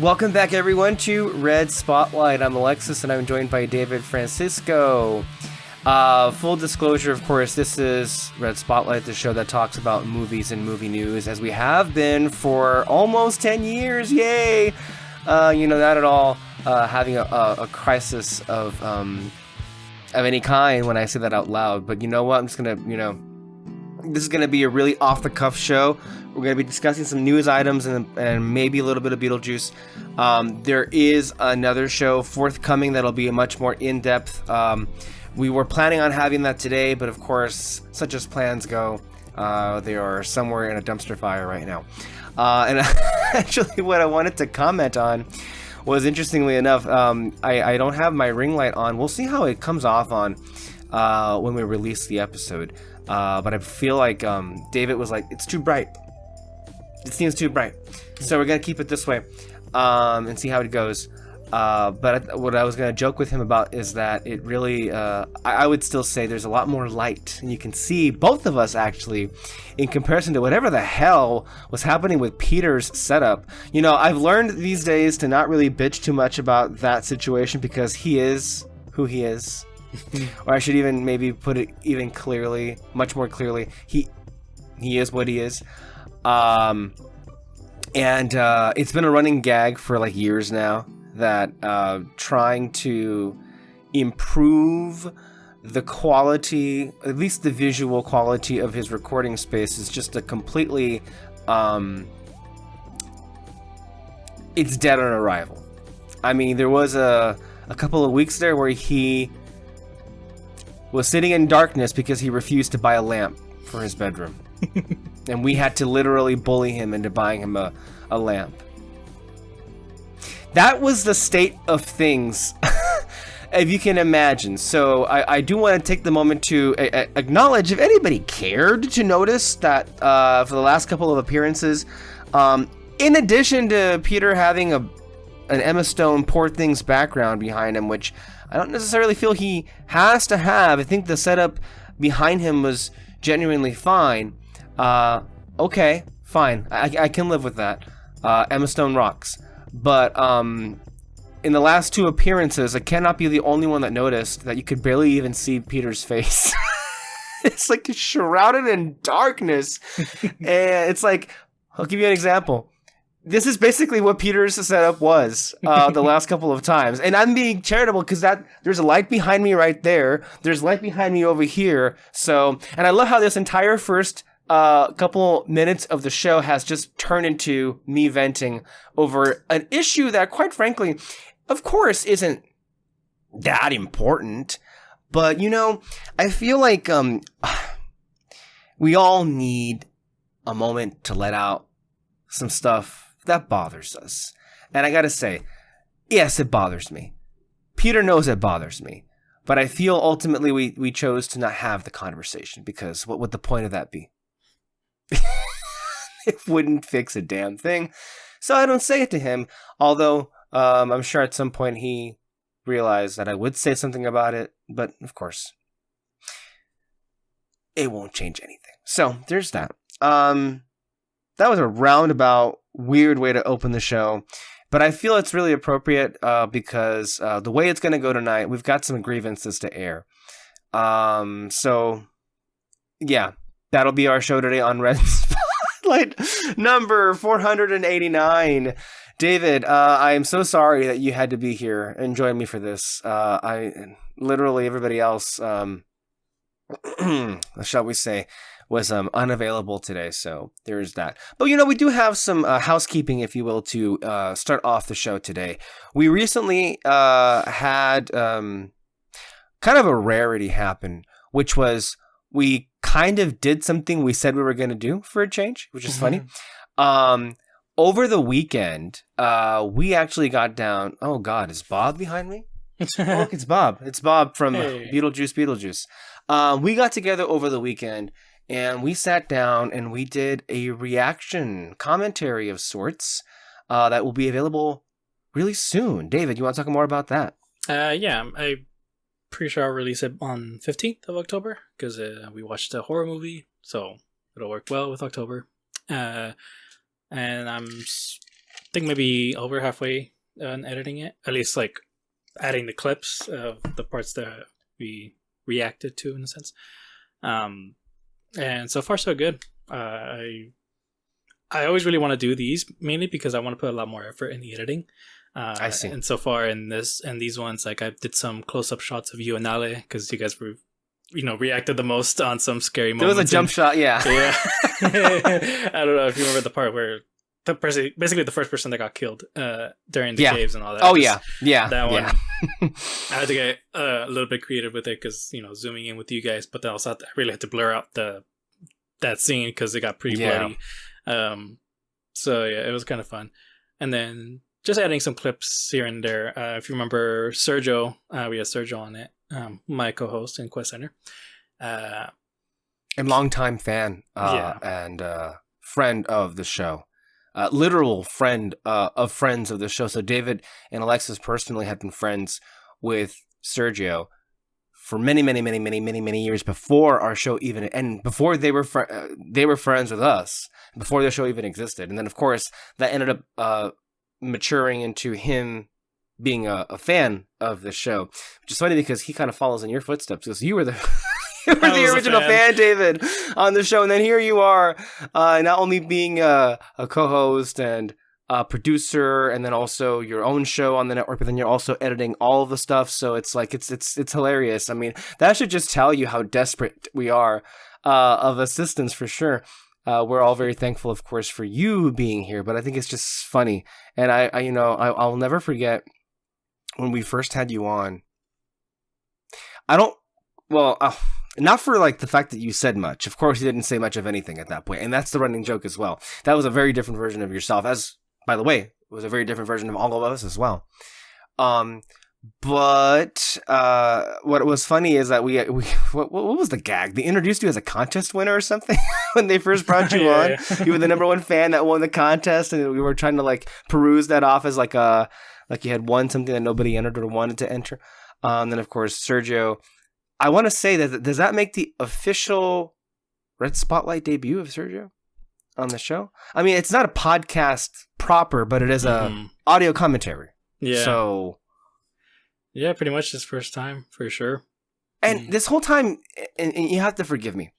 Welcome back, everyone, to Red Spotlight. I'm Alexis, and I'm joined by David Francisco. Full disclosure, of course, this is Red Spotlight, the show that talks about movies and movie news, as we have been for almost 10 years. Yay! Not at all having a crisis of any kind when I say that out loud. But you know what? I'm just gonna, this is gonna be a really off-the-cuff show. We're going to be discussing some news items and maybe a little bit of Beetlejuice. There is another show forthcoming that'll be much more in-depth. We were planning on having that today, but of course, such as plans go, they are somewhere in a dumpster fire right now. And actually, what I wanted to comment on was, interestingly enough, I don't have my ring light on. We'll see how it comes off on when we release the episode. But I feel like David was like, it's too bright. It seems too bright. So we're going to keep it this way and see how it goes. But what I was going to joke with him about is that it really, I would still say there's a lot more light. And you can see both of us, actually, in comparison to whatever the hell was happening with Peter's setup. I've learned these days to not really bitch too much about that situation because he is who he is. Or I should even maybe put it even clearly, much more clearly, he is what he is. And it's been a running gag for like years now that trying to improve the quality, at least the visual quality of his recording space is just a completely, it's dead on arrival. I mean, there was a couple of weeks there where he was sitting in darkness because he refused to buy a lamp for his bedroom. And we had to literally bully him into buying him a lamp. That was the state of things, if you can imagine. So I do want to take the moment to acknowledge, if anybody cared to notice that for the last couple of appearances, in addition to Peter having an Emma Stone Poor Things background behind him, which I don't necessarily feel he has to have. I think the setup behind him was genuinely fine. Okay, fine. I can live with that. Emma Stone rocks. But in the last two appearances, I cannot be the only one that noticed that you could barely even see Peter's face. It's like shrouded in darkness. And it's like, I'll give you an example. This is basically what Peter's setup was the last couple of times. And I'm being charitable because there's a light behind me right there. There's light behind me over here. So, and I love how this entire first couple minutes of the show has just turned into me venting over an issue that, quite frankly, of course, isn't that important. But, I feel like we all need a moment to let out some stuff that bothers us. And I gotta say, yes, it bothers me. Peter knows it bothers me. But I feel ultimately we chose to not have the conversation because what would the point of that be? It wouldn't fix a damn thing. So I don't say it to him. Although I'm sure at some point he realized that I would say something about it. But of course, it won't change anything. So there's that. That was a roundabout, weird way to open the show. But I feel it's really appropriate because the way it's going to go tonight, we've got some grievances to air. So, yeah, that'll be our show today on Red Spotlight number 489. David, I am so sorry that you had to be here and join me for this. Literally everybody else, shall we say, was unavailable today, so there's that. But we do have some housekeeping, if you will, to start off the show today. We recently had kind of a rarity happen, which was we kind of did something we said we were going to do for a change, which is funny. Over the weekend, we actually got down. Oh God, is Bob behind me? Oh, look, it's Bob. It's Bob from Beetlejuice. We got together over the weekend. And we sat down and we did a reaction commentary of sorts that will be available really soon. David, you want to talk more about that? Yeah, I'm pretty sure I'll release it on 15th of October because we watched a horror movie, so it'll work well with October. And I'm think maybe over halfway on editing it. At least like adding the clips of the parts that we reacted to in a sense. And so far so good. I always really want to do these mainly because I want to put a lot more effort in the editing. I see. And so far in these ones, like I did some close-up shots of you and Ale because you guys were, reacted the most on some scary moments. There was a jump shot, yeah. Yeah. I don't know if you remember the part where basically the first person that got killed during the caves and all that. Oh, yeah. That one. Yeah. I had to get a little bit creative with it because, zooming in with you guys, but then also I really had to blur out that scene because it got pretty bloody. So yeah, it was kind of fun. And then just adding some clips here and there. If you remember Sergio, we had Sergio on it, my co-host in Quest Center. A longtime fan and friend of the show. Literal friend of friends of the show. So David and Alexis personally had been friends with Sergio for many years before our show even, and before they were friends with us, before the show even existed. And then of course that ended up maturing into him being a fan of the show, which is funny because he kind of follows in your footsteps because you were the the original fan, David, on the show, and then here you are, not only being a co-host and a producer, and then also your own show on the network, but then you're also editing all of the stuff. So it's like it's hilarious. I mean, that should just tell you how desperate we are of assistance for sure. We're all very thankful, of course, for you being here, but I think it's just funny, and I'll never forget when we first had you on. Not for like the fact that you said much. Of course, you didn't say much of anything at that point, and that's the running joke as well. That was a very different version of yourself, as by the way, it was a very different version of all of us as well. But what was funny is that what was the gag? They introduced you as a contest winner or something when they first brought you on. Yeah. You were the number one fan that won the contest, and we were trying to like peruse that off as like you had won something that nobody entered or wanted to enter. Then of course Sergio. I want to say that does that make the official Red Spotlight debut of Sergio on the show? I mean, it's not a podcast proper, but it is a audio commentary. Yeah. So. Yeah, pretty much his first time for sure. And this whole time, and you have to forgive me.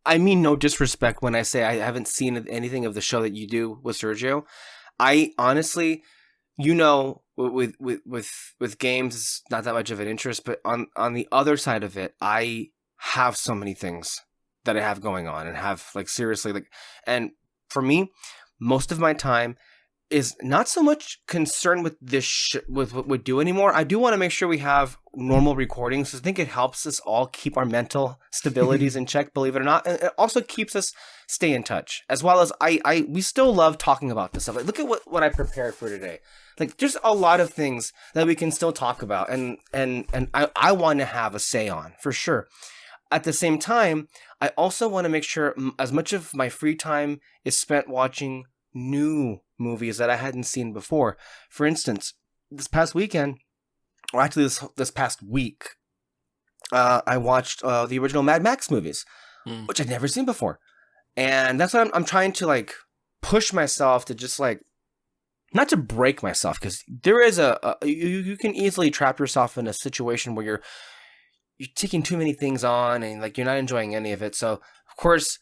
I mean no disrespect when I say I haven't seen anything of the show that you do with Sergio. I honestly, with games, it's not that much of an interest, but on the other side of it, I have so many things that I have going on and have like seriously like, and for me, most of my time is not so much concerned with this with what we do anymore. I do want to make sure we have normal recordings. I think it helps us all keep our mental stabilities in check, believe it or not. And it also keeps us stay in touch, as well as we still love talking about this stuff. Like, look at what I prepared for today. Like, there's a lot of things that we can still talk about, and I want to have a say on, for sure. At the same time, I also want to make sure as much of my free time is spent watching new movies that I hadn't seen before. For instance, this past weekend, or actually this past week, I watched the original Mad Max movies, which I'd never seen before. And that's what I'm trying to like push myself to just like, not to break myself, because there is you can easily trap yourself in a situation where you're taking too many things on and like you're not enjoying any of it. So of course,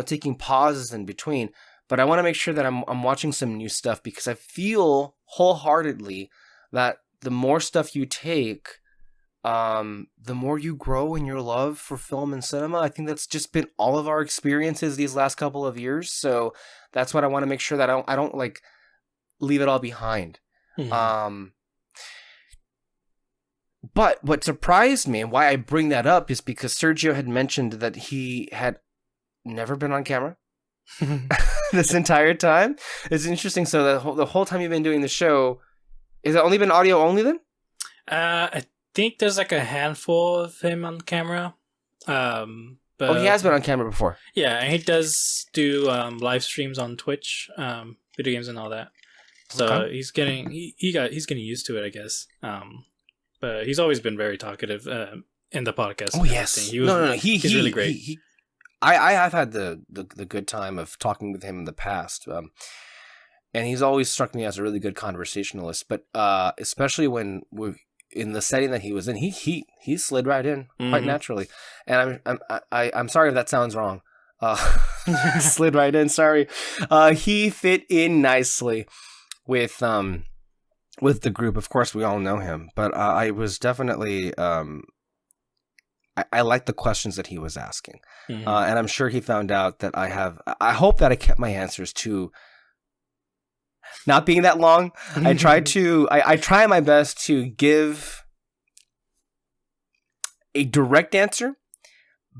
taking pauses in between. But I want to make sure that I'm watching some new stuff, because I feel wholeheartedly that the more stuff you take, the more you grow in your love for film and cinema. I think that's just been all of our experiences these last couple of years. So that's what I want to make sure that I don't like leave it all behind. Mm-hmm. But what surprised me and why I bring that up is because Sergio had mentioned that he had never been on camera this entire time. It's interesting. So the whole time you've been doing the show, is it only been audio only then? I think there's like a handful of him on camera. But he has been on camera before. Yeah, and he does do live streams on Twitch, video games and all that. So okay. He's getting used to it, I guess. But he's always been very talkative in the podcast. Oh yes, he's really great. I have had the good time of talking with him in the past, and he's always struck me as a really good conversationalist. But especially when we're in the setting that he was in, he slid right in quite naturally. And I'm sorry if that sounds wrong. Slid right in. Sorry. He fit in nicely with the group. Of course, we all know him, but I was definitely I liked the questions that he was asking, and I'm sure he found out that I hope that I kept my answers to not being that long. I try my best to give a direct answer,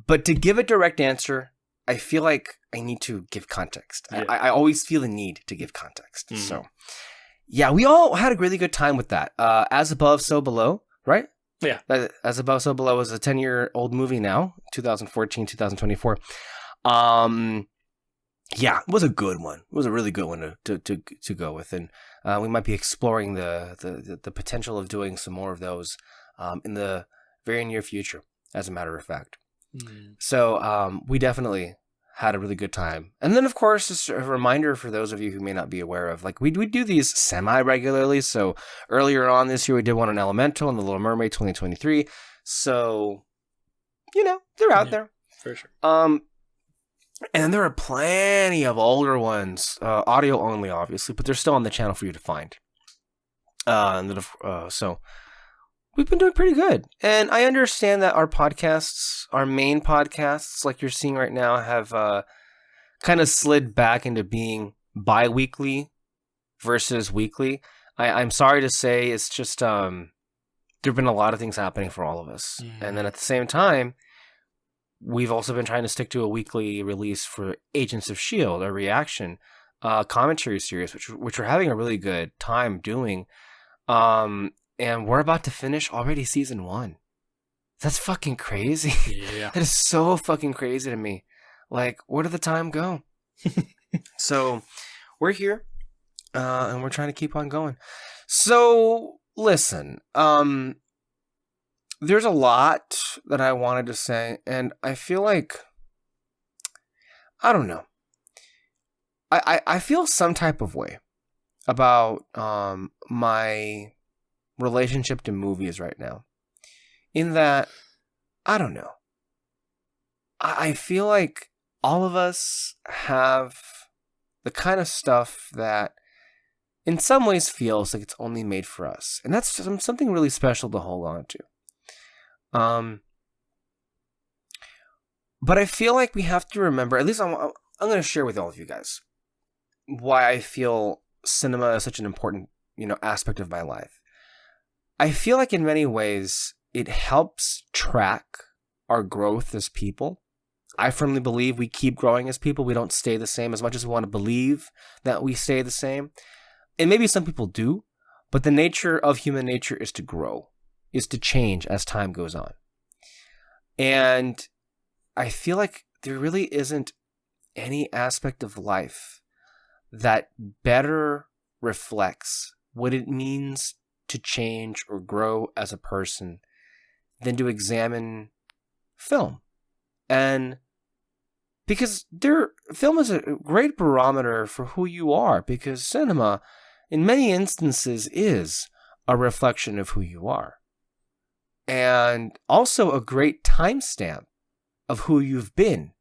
but to give a direct answer, I feel like I need to give context. Yeah. I always feel the need to give context. So, yeah, we all had a really good time with that. As Above, So Below, right? Yeah. As Above, So Below is a 10-year-old movie now, 2014, 2024. Yeah, it was a good one. It was a really good one to go with, and we might be exploring the potential of doing some more of those in the very near future, as a matter of fact. So we definitely had a really good time. And then, of course, just a reminder for those of you who may not be aware of, like, we do these semi-regularly. So earlier on this year, we did one on Elemental and The Little Mermaid 2023. So, they're out there. For sure. And there are plenty of older ones, audio only, obviously, but they're still on the channel for you to find. So we've been doing pretty good. And I understand that our podcasts, our main podcasts, like you're seeing right now, have kind of slid back into being bi-weekly versus weekly. I'm sorry to say, it's just there have been a lot of things happening for all of us. And then at the same time, we've also been trying to stick to a weekly release for Agents of S.H.I.E.L.D., a reaction commentary series, which we're having a really good time doing. And we're about to finish already season 1. That's fucking crazy. Yeah. That is so fucking crazy to me. Like, where did the time go? So, we're here, and we're trying to keep on going. So, listen, there's a lot that I wanted to say, and I feel like, I don't know. I feel some type of way about my relationship to movies right now. In that, I don't know. I feel like all of us have the kind of stuff that in some ways feels like it's only made for us. And that's something really special to hold on to. But I feel like we have to remember, at least I'm going to share with all of you guys why I feel cinema is such an important, aspect of my life. I feel like in many ways it helps track our growth as people. I firmly believe we keep growing as people. We don't stay the same as much as we want to believe that we stay the same. And maybe some people do, but the nature of human nature is to grow, is to change as time goes on. And I feel like there really isn't any aspect of life that better reflects what it means to change or grow as a person than to examine film. And because film is a great barometer for who you are, because cinema, in many instances, is a reflection of who you are. And also a great timestamp of who you've been,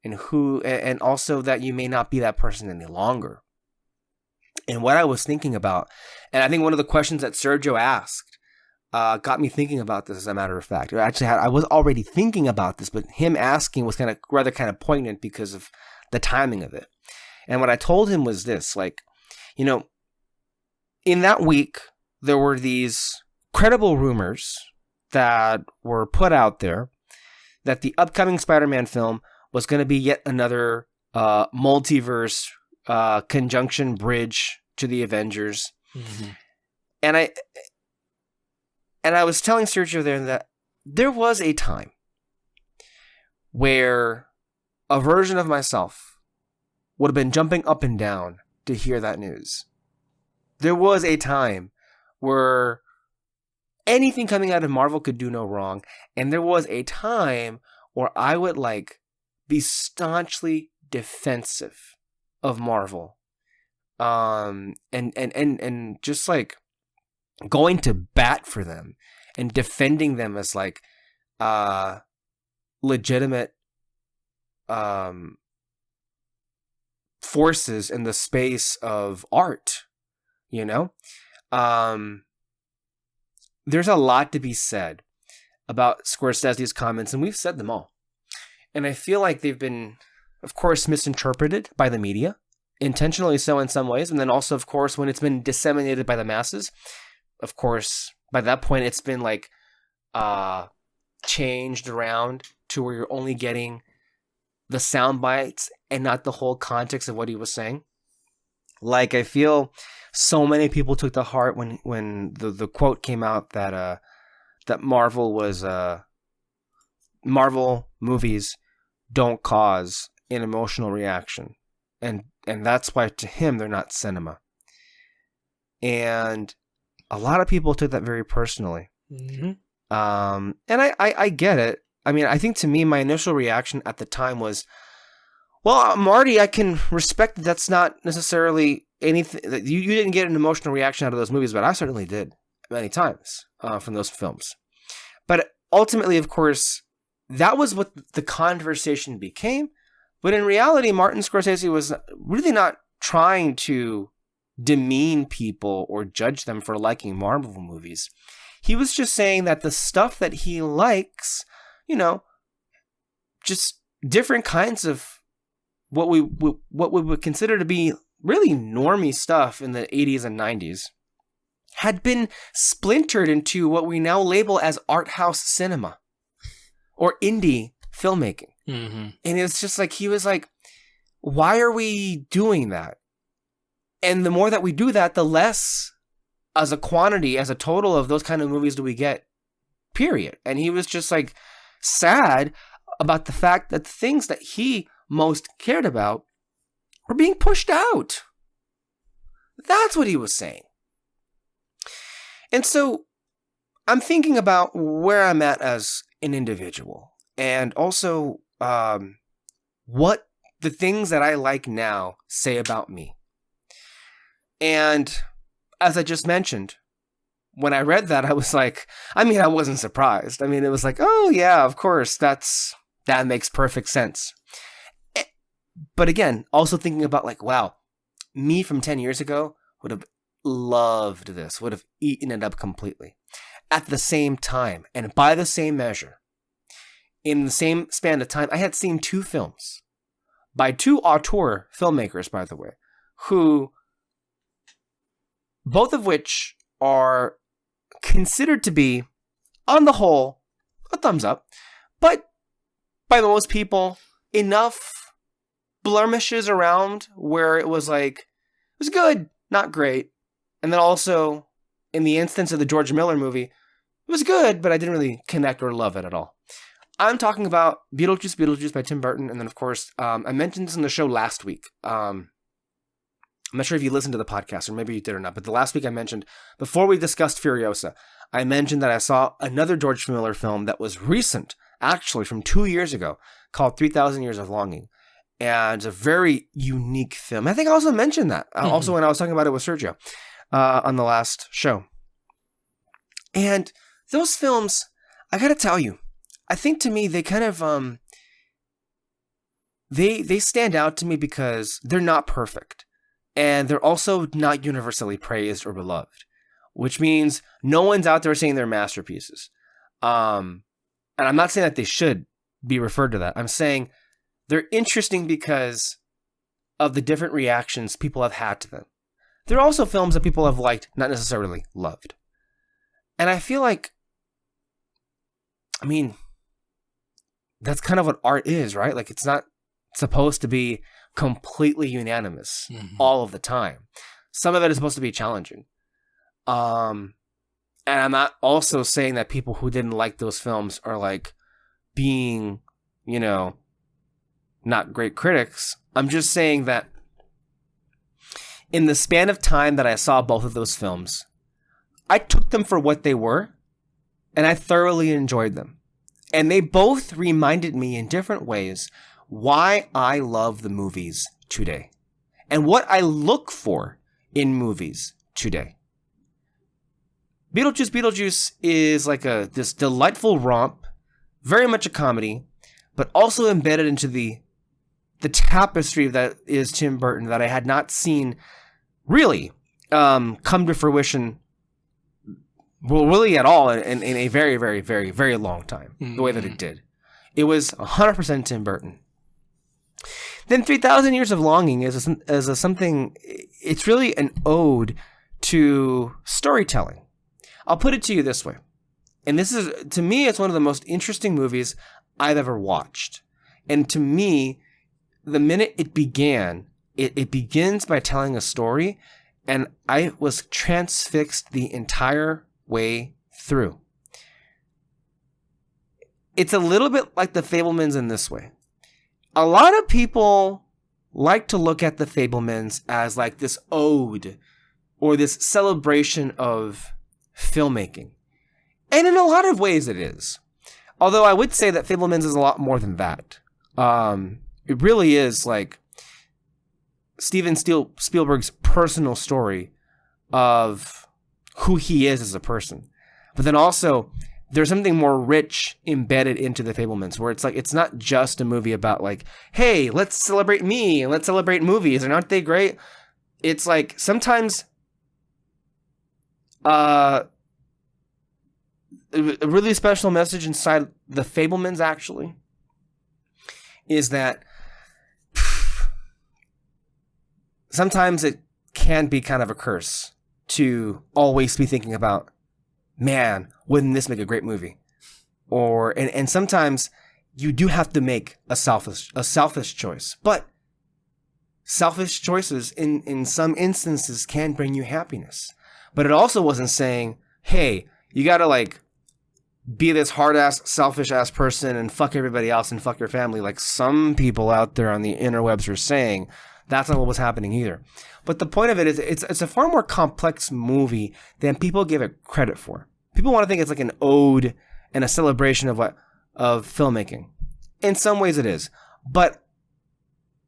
and also that you may not be that person any longer. And what I was thinking about, and I think one of the questions that Sergio asked got me thinking about this, as a matter of fact. I was already thinking about this, but him asking was rather poignant because of the timing of it. And what I told him was this, in that week, there were these credible rumors that were put out there that the upcoming Spider-Man film was going to be yet another multiverse conjunction bridge to the Avengers. Mm-hmm. And I was telling Sergio there that there was a time where a version of myself would have been jumping up and down to hear that news. There was a time where anything coming out of Marvel could do no wrong. And there was a time where I would be staunchly defensive of Marvel and just like going to bat for them and defending them as like legitimate forces in the space of art, you know? There's a lot to be said about Scorsese's comments, and we've said them all. And I feel like they've been, of course, misinterpreted by the media, intentionally so in some ways, and then also, of course, when it's been disseminated by the masses, of course, by that point, it's been like changed around to where you're only getting the sound bites and not the whole context of what he was saying. Like, I feel so many people took to heart when the quote came out that that Marvel movies don't cause an emotional reaction, and that's why to him they're not cinema. And a lot of people took that very personally. Mm-hmm. And I get it. I mean, I think to me, my initial reaction at the time was, well, Marty, I can respect that that's not necessarily anything. That you didn't get an emotional reaction out of those movies, but I certainly did many times from those films. But ultimately, of course, that was what the conversation became. But in reality, Martin Scorsese was really not trying to demean people or judge them for liking Marvel movies. He was just saying that the stuff that he likes, you know, just different kinds of what we would consider to be really normie stuff in the 80s and 90s had been splintered into what we now label as art house cinema or indie filmmaking. Mm-hmm. And it's just like, he was like, why are we doing that? And the more that we do that, the less as a quantity, as a total of those kind of movies do we get, period. And he was just like sad about the fact that the things that he most cared about were being pushed out. That's what he was saying. And so I'm thinking about where I'm at as an individual, and also what the things that I like now say about me. And as I just mentioned, when I read that, I was like, I mean, I wasn't surprised. I mean, it was like, oh yeah, of course, that makes perfect sense. But again, also thinking about like, wow, me from 10 years ago would have loved this, would have eaten it up completely. At the same time, and by the same measure, in the same span of time, I had seen two films by two auteur filmmakers, by the way, who, both of which are considered to be, on the whole, a thumbs up, but by most people, enough blemishes around where it was like, it was good, not great. And then also, in the instance of the George Miller movie, it was good, but I didn't really connect or love it at all. I'm talking about Beetlejuice by Tim Burton, and then of course, I mentioned this in the show last week. I'm not sure if you listened to the podcast, or maybe you did or not, but the last week I mentioned, before we discussed Furiosa, I mentioned that I saw another George Miller film that was recent, actually from 2 years ago, called 3,000 Years of Longing. And it's a very unique film. I think I also mentioned that, also when I was talking about it with Sergio on the last show. And those films, I gotta tell you, I think to me, they kind of, they stand out to me because they're not perfect. And they're also not universally praised or beloved, which means no one's out there saying they're masterpieces. And I'm not saying that they should be referred to that. I'm saying they're interesting because of the different reactions people have had to them. They're also films that people have liked, not necessarily loved. And I feel like, I mean, that's kind of what art is, right? Like, it's not supposed to be completely unanimous all of the time. Some of it is supposed to be challenging. And I'm not also saying that people who didn't like those films are like being, you know, not great critics. I'm just saying that in the span of time that I saw both of those films, I took them for what they were, and I thoroughly enjoyed them. And they both reminded me in different ways why I love the movies today. and what I look for in movies today. Beetlejuice is like this delightful romp, very much a comedy, but also embedded into the tapestry that is Tim Burton that I had not seen really come to fruition, well, really at all in a very, very, very, very long time, the way that it did. It was 100% Tim Burton. Then 3,000 Years of Longing is something, it's really an ode to storytelling. I'll put it to you this way. And this is, to me, it's one of the most interesting movies I've ever watched. And to me, the minute it began, it begins by telling a story, and I was transfixed the entire way through. It's a little bit like the Fabelmans in this way. A lot of people like to look at the Fabelmans as like this ode or this celebration of filmmaking. And in a lot of ways it is. Although I would say that Fabelmans is a lot more than that. It really is like Steven Spielberg's personal story of who he is as a person. But then also, there's something more rich embedded into the Fabelmans, where it's like, it's not just a movie about like, hey, let's celebrate me and let's celebrate movies, and aren't they great? It's like, sometimes a really special message inside the Fabelmans actually is that sometimes it can be kind of a curse to always be thinking about, man, wouldn't this make a great movie? And sometimes you do have to make a selfish choice. But selfish choices in some instances can bring you happiness. But it also wasn't saying, hey, you gotta like be this hard-ass, selfish-ass person and fuck everybody else and fuck your family like some people out there on the interwebs are saying. That's not what was happening either. But the point of it is it's a far more complex movie than people give it credit for. People want to think it's like an ode and a celebration of filmmaking. In some ways it is. But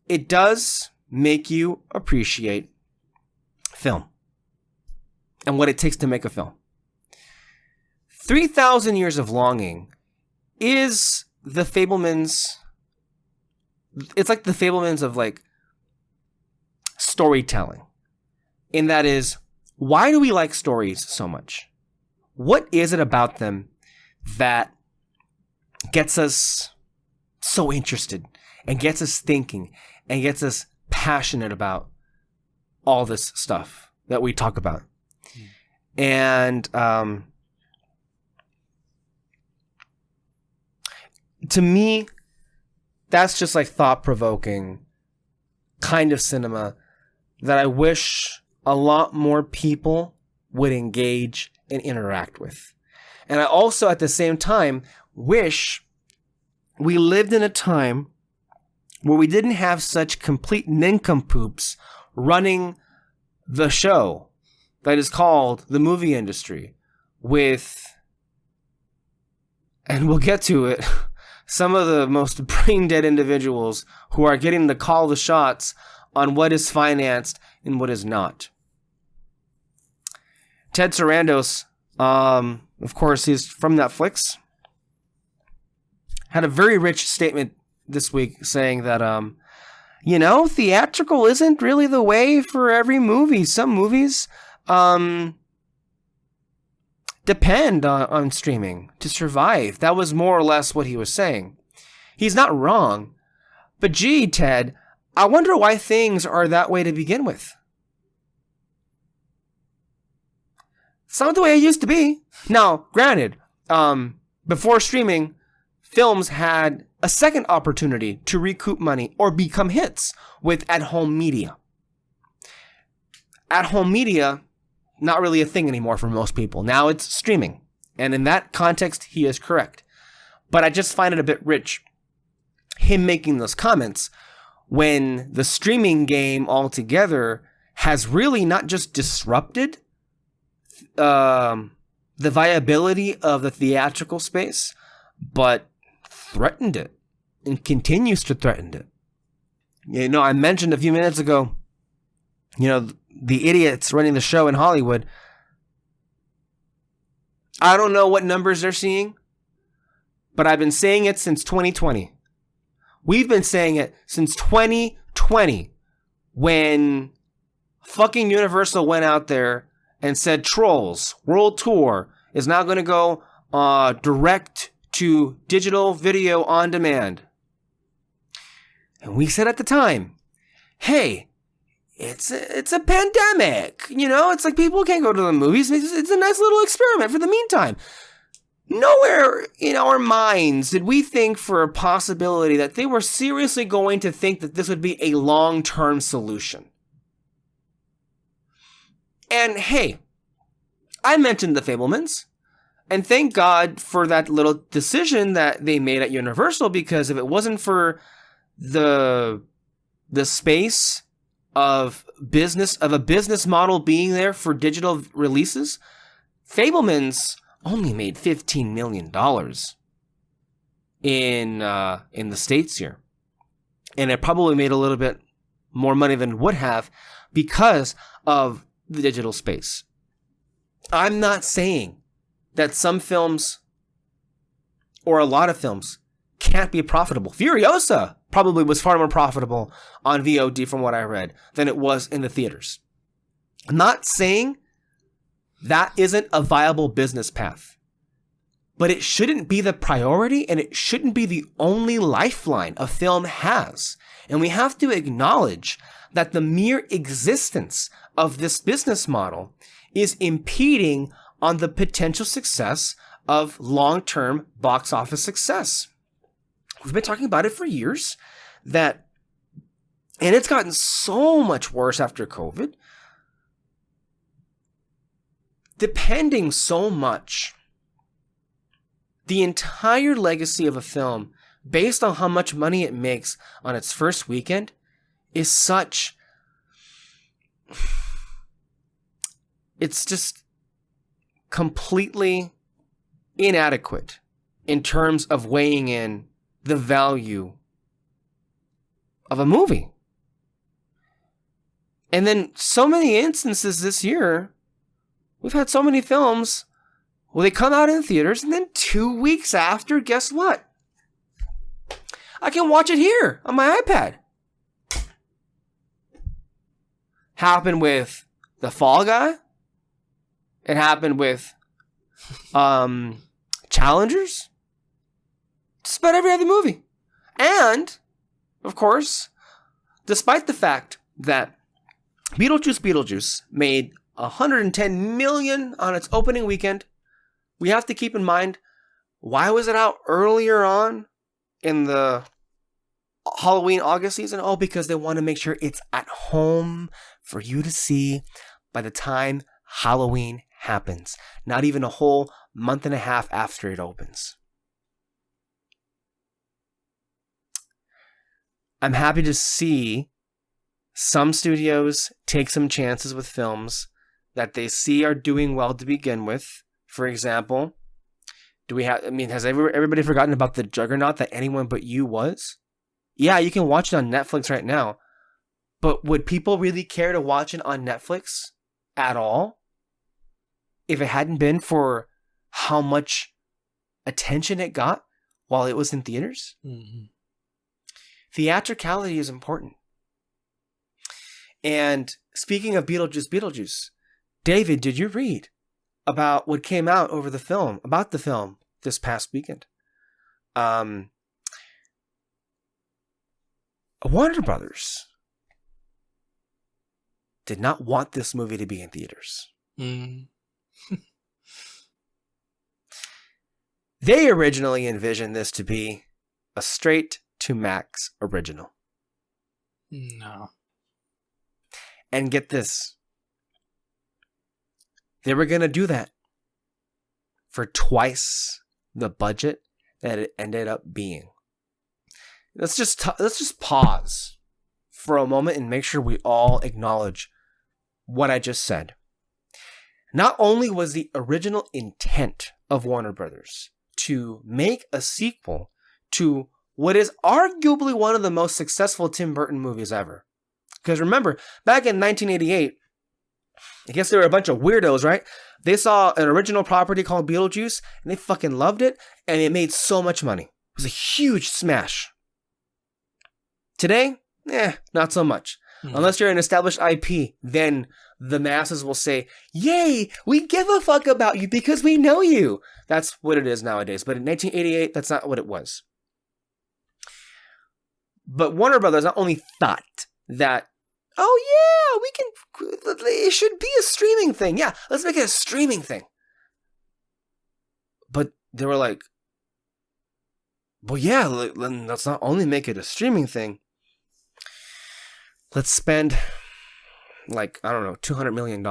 it does make you appreciate film and what it takes to make a film. 3,000 Years of Longing is the Fabelmans. It's like the Fabelmans of like storytelling. And that is, why do we like stories so much? What is it about them that gets us so interested and gets us thinking and gets us passionate about all this stuff that we talk about? And to me, that's just like thought-provoking kind of cinema that I wish a lot more people would engage and interact with. And I also, at the same time, wish we lived in a time where we didn't have such complete nincompoops running the show that is called the movie industry with, and we'll get to it, some of the most brain-dead individuals who are getting to call the shots on what is financed and what is not. Ted Sarandos, of course, he's from Netflix, had a very rich statement this week saying that, theatrical isn't really the way for every movie. Some movies depend on streaming to survive. That was more or less what he was saying. He's not wrong. But gee, Ted, I wonder why things are that way to begin with. It's not the way it used to be. Now, granted, before streaming, films had a second opportunity to recoup money or become hits with at-home media. At-home media, not really a thing anymore for most people. Now it's streaming. And in that context, he is correct. But I just find it a bit rich, him making those comments, when the streaming game altogether has really not just disrupted the viability of the theatrical space, but threatened it and continues to threaten it. I mentioned a few minutes ago the idiots running the show in Hollywood, I don't know what numbers they're seeing, but I've been saying it since 2020. We've been saying it since 2020 when fucking Universal went out there and said Trolls World Tour is now going to go direct to digital video on demand. And we said at the time, hey, it's a pandemic. It's like people can't go to the movies. It's a nice little experiment for the meantime. Nowhere in our minds did we think for a possibility that they were seriously going to think that this would be a long-term solution. And hey, I mentioned the Fabelmans, and thank God for that little decision that they made at Universal, because if it wasn't for the space of a business model being there for digital releases, Fabelmans only made $15 million in the States here. And it probably made a little bit more money than it would have because of the digital space. I'm not saying that some films or a lot of films can't be profitable. Furiosa probably was far more profitable on VOD from what I read than it was in the theaters. I'm not saying that isn't a viable business path, but it shouldn't be the priority, and it shouldn't be the only lifeline a film has. And we have to acknowledge that the mere existence of this business model is impeding on the potential success of long-term box office success. We've been talking about it for years, and it's gotten so much worse after COVID, depending so much the entire legacy of a film based on how much money it makes on its first weekend is such, it's just completely inadequate in terms of weighing in the value of a movie. And then so many instances this year, we've had so many films where they come out in theaters, and then 2 weeks after, guess what? I can watch it here on my iPad. Happened with The Fall Guy. It happened with Challengers. Just about every other movie. And, of course, despite the fact that Beetlejuice made $110 million on its opening weekend, we have to keep in mind, why was it out earlier on in the Halloween August season? Oh, because they want to make sure it's at home for you to see by the time Halloween happens. Not even a whole month and a half after it opens. I'm happy to see some studios take some chances with films that they see are doing well to begin with. For example, has everybody forgotten about the juggernaut that Anyone But You was? Yeah, you can watch it on Netflix right now. But would people really care to watch it on Netflix at all if it hadn't been for how much attention it got while it was in theaters? Mm-hmm. Theatricality is important. And speaking of Beetlejuice, David, did you read about what came out about the film this past weekend? Warner Brothers did not want this movie to be in theaters. Mm. They originally envisioned this to be a straight-to-max original. No. And get this. They were going to do that for twice the budget that it ended up being. Let's just pause for a moment and make sure we all acknowledge what I just said. Not only was the original intent of Warner Brothers to make a sequel to what is arguably one of the most successful Tim Burton movies ever, Because remember, back in 1988, I guess there were a bunch of weirdos, right? They saw an original property called Beetlejuice, and they fucking loved it, and it made so much money. It was a huge smash. Today, not so much. Unless you're an established IP, then the masses will say, yay, we give a fuck about you because we know you. That's what it is nowadays. But in 1988, that's not what it was. But Warner Brothers not only thought that, oh yeah, it should be a streaming thing. Yeah, let's make it a streaming thing. But they were like, well, yeah, let's not only make it a streaming thing. Let's spend, like, I don't know, $200 million.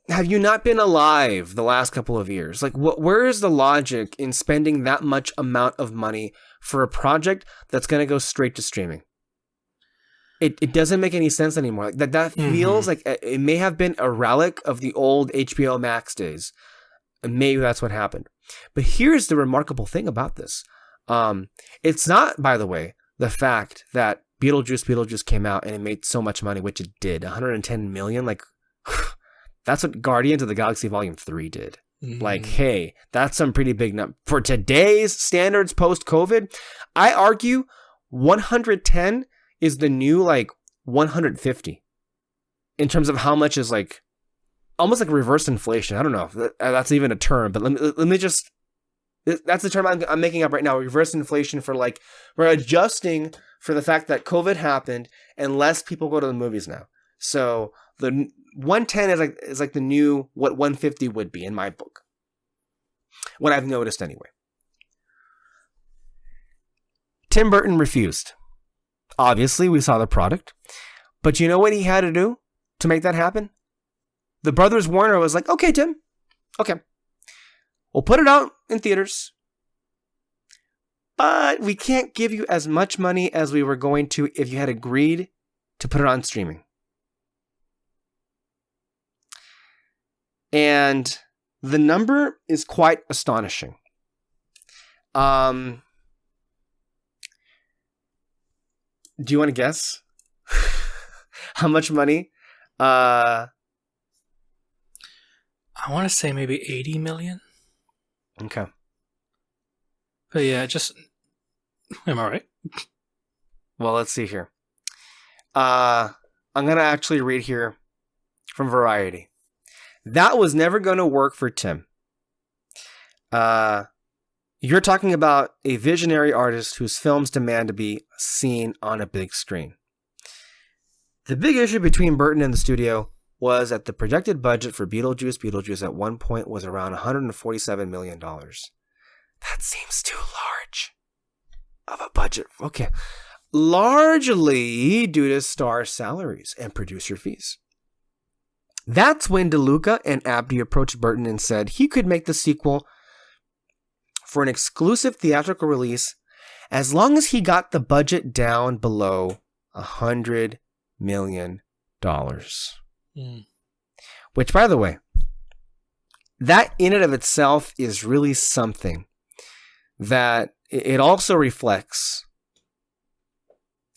Have you not been alive the last couple of years? Like, where is the logic in spending that much amount of money for a project that's going to go straight to streaming? It doesn't make any sense anymore. Like, that feels like it may have been a relic of the old HBO Max days. And maybe that's what happened. But here's the remarkable thing about this. It's not, by the way, the fact that Beetlejuice came out and it made so much money, which it did. 110 million. Like, that's what Guardians of the Galaxy Volume 3 did. Like, hey, that's some pretty big number. For today's standards post-COVID, I argue 110 is the new, like, 150. In terms of how much is, like, almost like reverse inflation. I don't know if that's even a term, but let me just, that's the term I'm making up right now. Reverse inflation for, like, we're adjusting for the fact that COVID happened and less people go to the movies now. So the 110 is like the new, what 150 would be in my book. What I've noticed anyway. Tim Burton refused. Obviously, we saw the product. But you know what he had to do to make that happen? The brothers Warner was like, okay, Tim. Okay. We'll put it out in theaters. But we can't give you as much money as we were going to if you had agreed to put it on streaming. And the number is quite astonishing. Do you want to guess how much money? I want to say maybe 80 million. Okay. But yeah, am I right? Well, let's see here. I'm going to actually read here from Variety. That was never going to work for Tim. You're talking about a visionary artist whose films demand to be seen on a big screen. The big issue between Burton and the studio was that the projected budget for Beetlejuice at one point was around $147 million. That seems too large of a budget. Okay. Largely due to star salaries and producer fees. That's when DeLuca and Abdi approached Burton and said he could make the sequel for an exclusive theatrical release as long as he got the budget down below $100 million. Which, by the way, that in and of itself is really something that it also reflects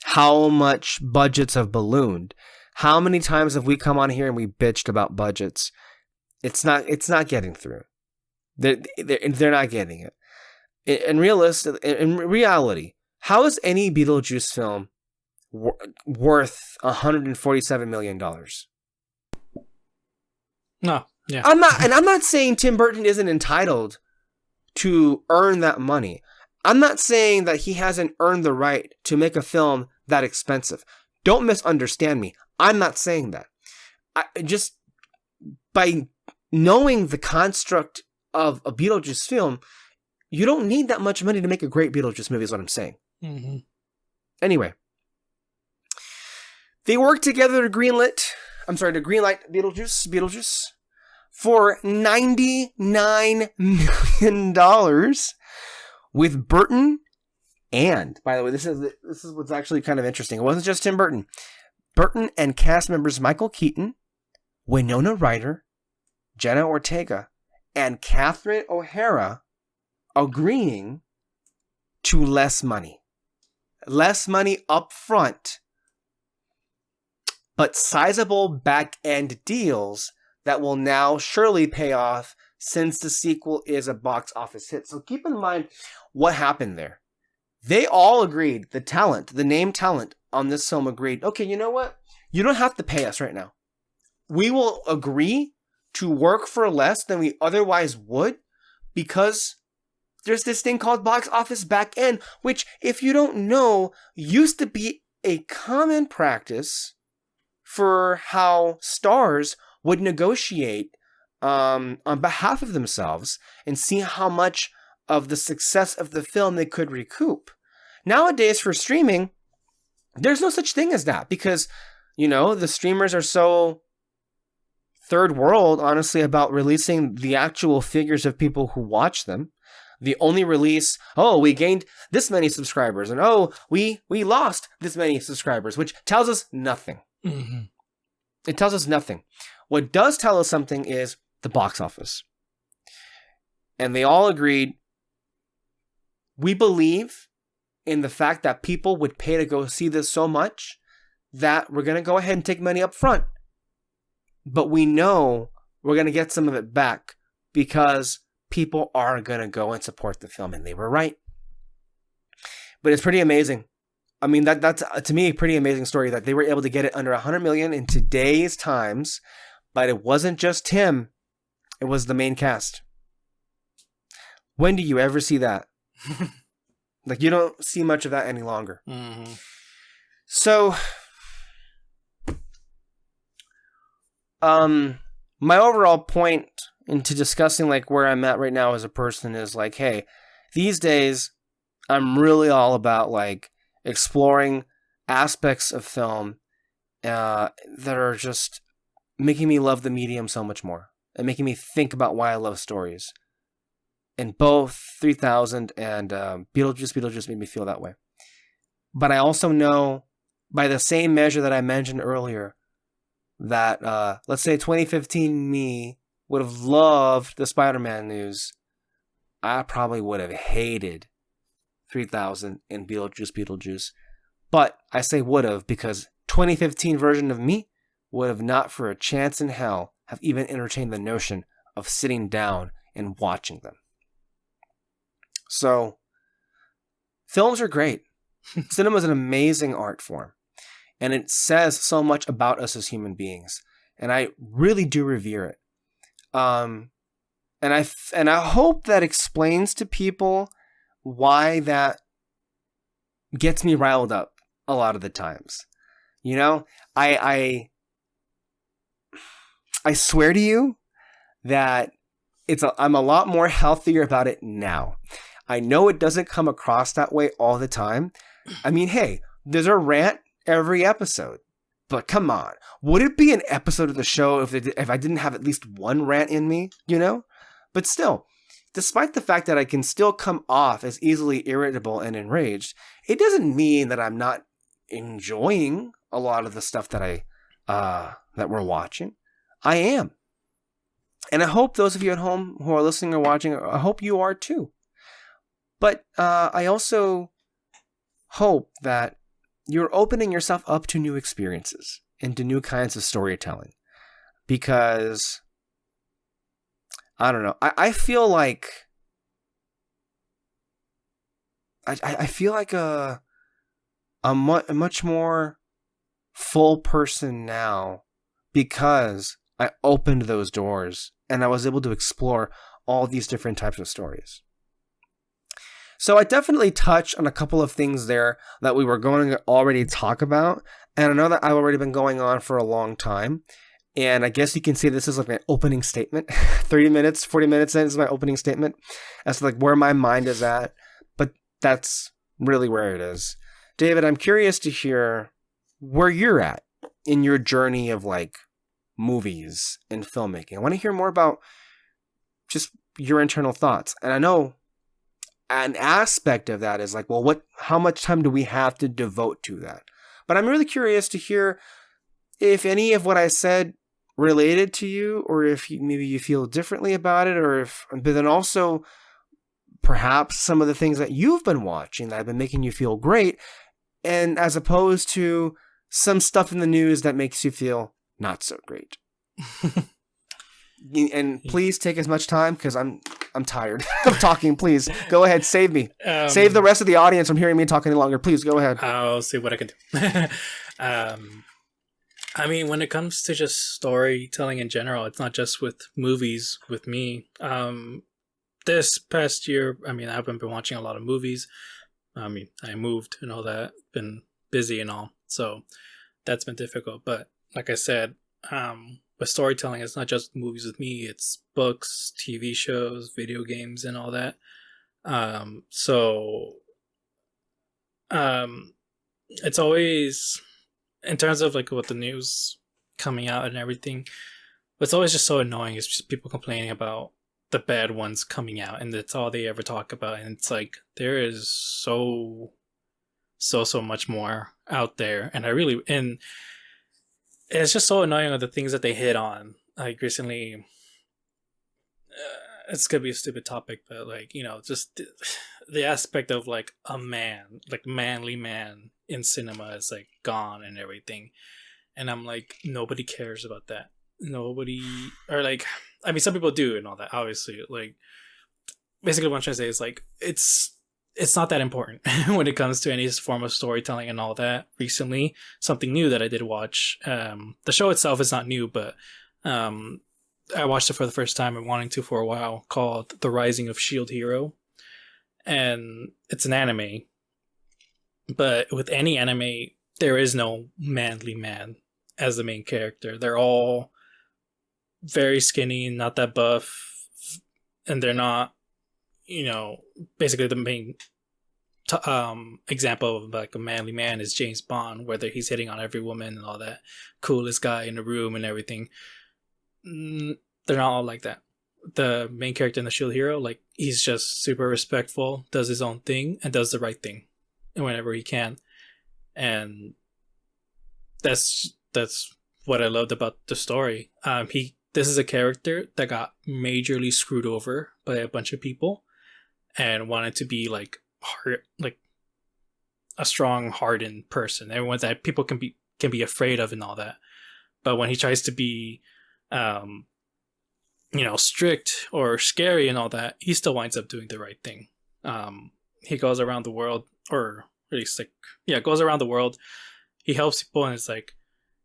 how much budgets have ballooned. How many times have we come on here and we bitched about budgets? It's not getting through. They're not getting it. In reality, how is any Beetlejuice film worth $147 million? No, yeah. I'm not saying Tim Burton isn't entitled to earn that money. I'm not saying that he hasn't earned the right to make a film that expensive. Don't misunderstand me. I'm not saying that. Just by knowing the construct of a Beetlejuice film, you don't need that much money to make a great Beetlejuice movie, is what I'm saying. Mm-hmm. Anyway, they worked together to greenlight Beetlejuice for $99 million with Burton. And, by the way, this is what's actually kind of interesting. It wasn't just Tim Burton. Burton and cast members Michael Keaton, Winona Ryder, Jenna Ortega, and Catherine O'Hara agreeing to less money. Less money up front, but sizable back-end deals that will now surely pay off since the sequel is a box office hit. So keep in mind what happened there. They all agreed, the name talent on this film agreed, okay, you know what? You don't have to pay us right now. We will agree to work for less than we otherwise would because there's this thing called box office back end, which, if you don't know, used to be a common practice for how stars would negotiate on behalf of themselves and see how much of the success of the film they could recoup. Nowadays, for streaming, there's no such thing as that because, the streamers are so third world, honestly, about releasing the actual figures of people who watch them. The only release, we gained this many subscribers, and we lost this many subscribers, which tells us nothing. Mm-hmm. It tells us nothing. What does tell us something is the box office. And they all agreed, we believe in the fact that people would pay to go see this so much that we're going to go ahead and take money up front. But we know we're going to get some of it back because people are going to go and support the film. And they were right. But it's pretty amazing. I mean, that's to me a pretty amazing story that they were able to get it under 100 million in today's times. But it wasn't just him. It was the main cast. When do you ever see that? You don't see much of that any longer. Mm-hmm. So, my overall point into discussing where I'm at right now as a person is hey, these days I'm really all about exploring aspects of film that are just making me love the medium so much more and making me think about why I love stories. And both 3000 and Beetlejuice made me feel that way. But I also know by the same measure that I mentioned earlier that let's say 2015 me would have loved the Spider-Man news. I probably would have hated 3000 and Beetlejuice. But I say would have because 2015 version of me would have not for a chance in hell have even entertained the notion of sitting down and watching them. So, films are great. Cinema is an amazing art form. And it says so much about us as human beings. And I really do revere it. And I hope that explains to people why that gets me riled up a lot of the times. I swear to you that I'm a lot more healthier about it now. I know it doesn't come across that way all the time. I mean, hey, there's a rant every episode. But come on, would it be an episode of the show if I didn't have at least one rant in me, But still, despite the fact that I can still come off as easily irritable and enraged, it doesn't mean that I'm not enjoying a lot of the stuff that that we're watching. I am. And I hope those of you at home who are listening or watching, I hope you are too. But I also hope that you're opening yourself up to new experiences and to new kinds of storytelling. Because, I don't know, I feel like I feel like a much more full person now because I opened those doors and I was able to explore all these different types of stories. So I definitely touched on a couple of things there that we were going to already talk about. And I know that I've already been going on for a long time. And I guess you can say this is my opening statement. 30 minutes, 40 minutes in is my opening statement as to where my mind is at. But that's really where it is. David, I'm curious to hear where you're at in your journey of movies and filmmaking. I want to hear more about just your internal thoughts. And I know an aspect of that is how much time do we have to devote to that? But I'm really curious to hear if any of what I said related to you, or if maybe you feel differently about it, but then also perhaps some of the things that you've been watching that have been making you feel great, and as opposed to some stuff in the news that makes you feel not so great. And please take as much time, because I'm tired of talking. Please go ahead, save me. Save the rest of the audience from hearing me talk any longer. Please go ahead. I'll see what I can do. I mean, when it comes to just storytelling in general, it's not just with movies with me. This past year, I mean, I haven't been watching a lot of movies. I mean, I moved and all that, been busy and all, so that's been difficult. But like I said, with storytelling, it's not just movies with me, it's books, TV shows, video games, and all that. It's always, in terms of like what the news coming out and everything, what's always just so annoying is just people complaining about the bad ones coming out, and that's all they ever talk about. And it's like, there is so much more out there, and it's just so annoying of the things that they hit on. Like recently, it's gonna be a stupid topic, but like, you know, just the aspect of like a man, like manly man in cinema is like gone and everything. And I'm like, nobody cares about that. Nobody, or like, I mean, some people do and all that, obviously. Like, basically what I'm trying to say is like, it's not that important when it comes to any form of storytelling and all that. Recently, something new that I did watch, the show itself is not new, but I watched it for the first time and wanting to for a while, called The Rising of Shield Hero. And it's an anime, but with any anime, there is no manly man as the main character. They're all very skinny, not that buff, and they're not, you know, basically the main example of like a manly man is James Bond, whether he's hitting on every woman and all that, coolest guy in the room and everything. They're not all like that. The main character in the Shield Hero, like, he's just super respectful, does his own thing, and does the right thing whenever he can. And that's what I loved about the story. This is a character that got majorly screwed over by a bunch of people and wanted to be like a strong, hardened person. Everyone that people can be afraid of and all that. But when he tries to be strict or scary and all that, he still winds up doing the right thing. He goes around the world, or at least goes around the world. He helps people, and it's like,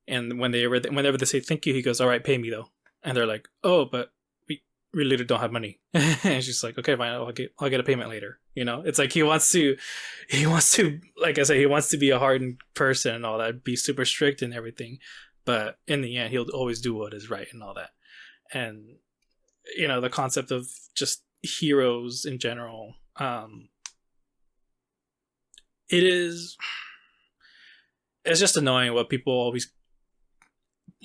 and whenever they say thank you, he goes, "All right, pay me though." And they're like, "Oh, but we literally don't have money." And she's like, "Okay, fine, I'll get a payment later." You know, it's like he wants to, like I said, he wants to be a hardened person and all that, be super strict and everything. But in the end, he'll always do what is right and all that. And you know, the concept of just heroes in general, it's just annoying what people always.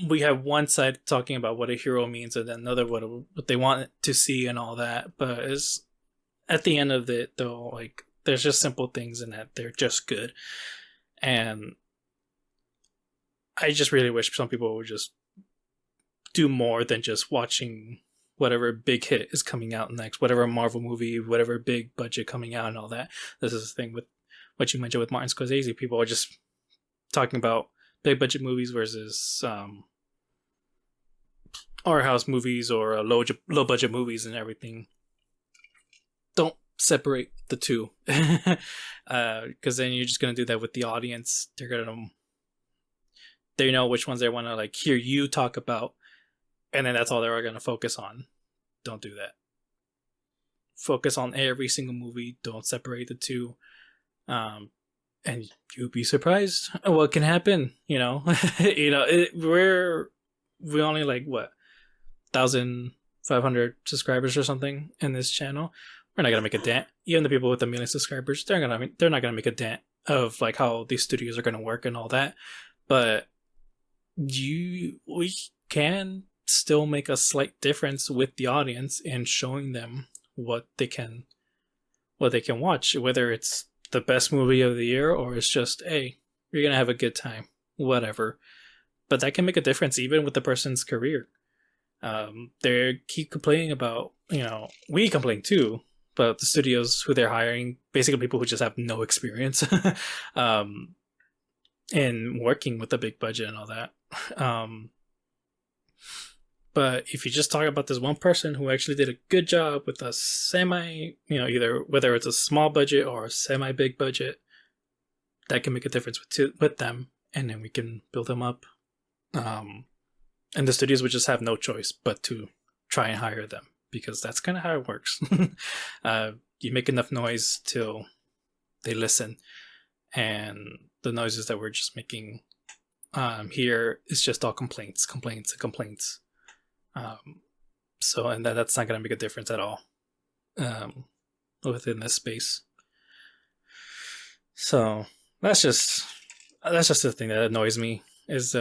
We have one side talking about what a hero means, and then another what they want to see and all that. But it's, at the end of it, though, like, there's just simple things in that they're just good. And I just really wish some people would just do more than just watching whatever big hit is coming out next, whatever Marvel movie, whatever big budget coming out and all that. This is the thing with what you mentioned with Martin Scorsese. People are just talking about big budget movies versus art house movies or low budget movies and everything. Don't separate the two, because then you're just gonna do that with the audience. They know which ones they want to like hear you talk about, and then that's all they're gonna focus on. Don't do that. Focus on every single movie. Don't separate the two. And you'd be surprised what can happen, you know. We only like 1,500 subscribers or something in this channel. We're not gonna make a dent. Even the people with 1 million subscribers, they're not gonna make a dent of like how these studios are gonna work and all that. But we can still make a slight difference with the audience and showing them what they can watch, whether it's the best movie of the year or it's just, hey, you're gonna have a good time, whatever. But that can make a difference even with the person's career. They keep complaining about, we complain too, but the studios who they're hiring, basically people who just have no experience in working with a big budget and all that. But if you just talk about this one person who actually did a good job with a semi, either whether it's a small budget or a semi big budget, that can make a difference with them, and then we can build them up. And the studios would just have no choice but to try and hire them, because that's kind of how it works. You make enough noise till they listen, and the noises that we're just making here is just all complaints. And that's not going to make a difference at all within this space. So that's just the thing that annoys me, is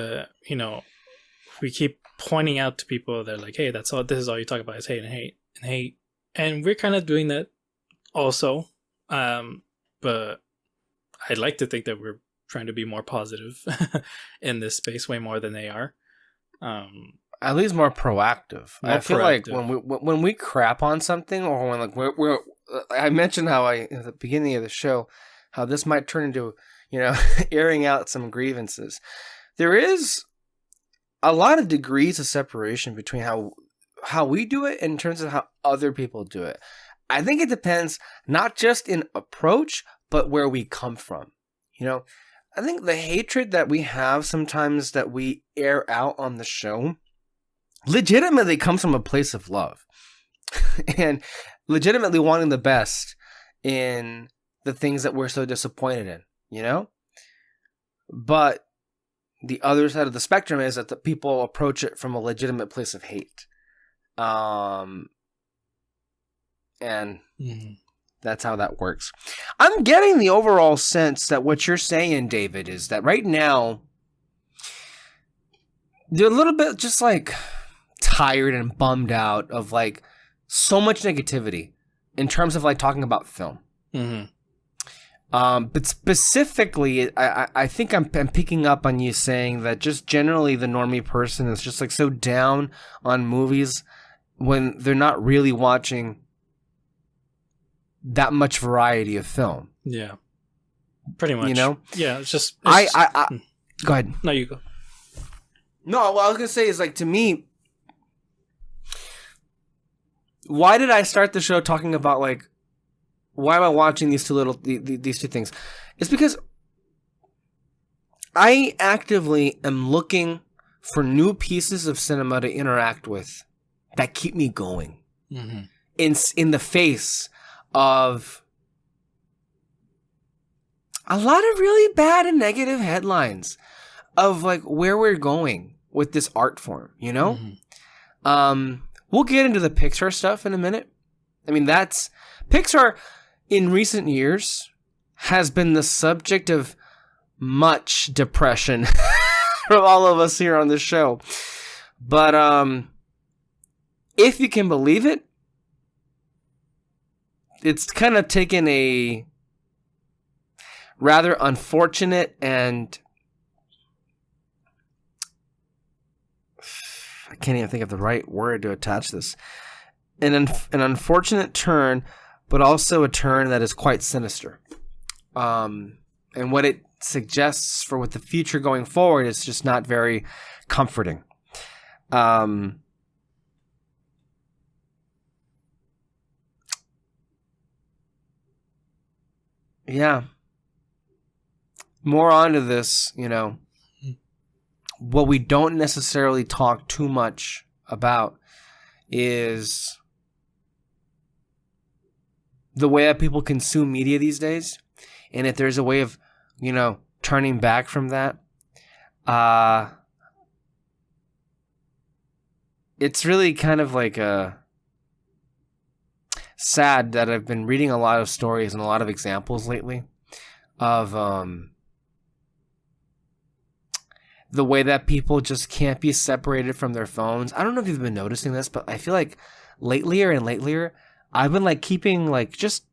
we keep pointing out to people, they're like, hey, this is all you talk about is hate and hate and hate, and we're kind of doing that also, but I'd like to think that we're trying to be more positive in this space, way more than they are. At least more proactive. I feel like when we crap on something, or when like we're I mentioned how at the beginning of the show, how this might turn into airing out some grievances. There is a lot of degrees of separation between how we do it in terms of how other people do it. I think it depends not just in approach, but where we come from. I think the hatred that we have sometimes that we air out on the show legitimately comes from a place of love and legitimately wanting the best in the things that we're so disappointed in, But the other side of the spectrum is that the people approach it from a legitimate place of hate. And that's how that works. I'm getting the overall sense that what you're saying, David, is that right now they're a little bit just like tired and bummed out of like so much negativity in terms of like talking about film. But specifically, I think I'm picking up on you saying that just generally the normie person is just like so down on movies when they're not really watching that much variety of film. Yeah, pretty much. Yeah, it's just. Go ahead. No, you go. No, what I was gonna say is like, to me, why did I start the show talking about like, why am I watching these two things? It's because I actively am looking for new pieces of cinema to interact with that keep me going in the face of a lot of really bad and negative headlines of like where we're going with this art form, We'll get into the Pixar stuff in a minute. I mean, Pixar in recent years has been the subject of much depression from all of us here on the show. But if you can believe it, it's kind of taken a rather unfortunate and I can't even think of the right word to attach this. An unfortunate turn, but also a turn that is quite sinister. And what it suggests for what the future going forward is just not very comforting. Yeah. More onto this, what we don't necessarily talk too much about is the way that people consume media these days. And if there's a way of, turning back from that, it's really kind of like sad that I've been reading a lot of stories and a lot of examples lately of the way that people just can't be separated from their phones. I don't know if you've been noticing this, but I feel like latelier, I've been like keeping like just,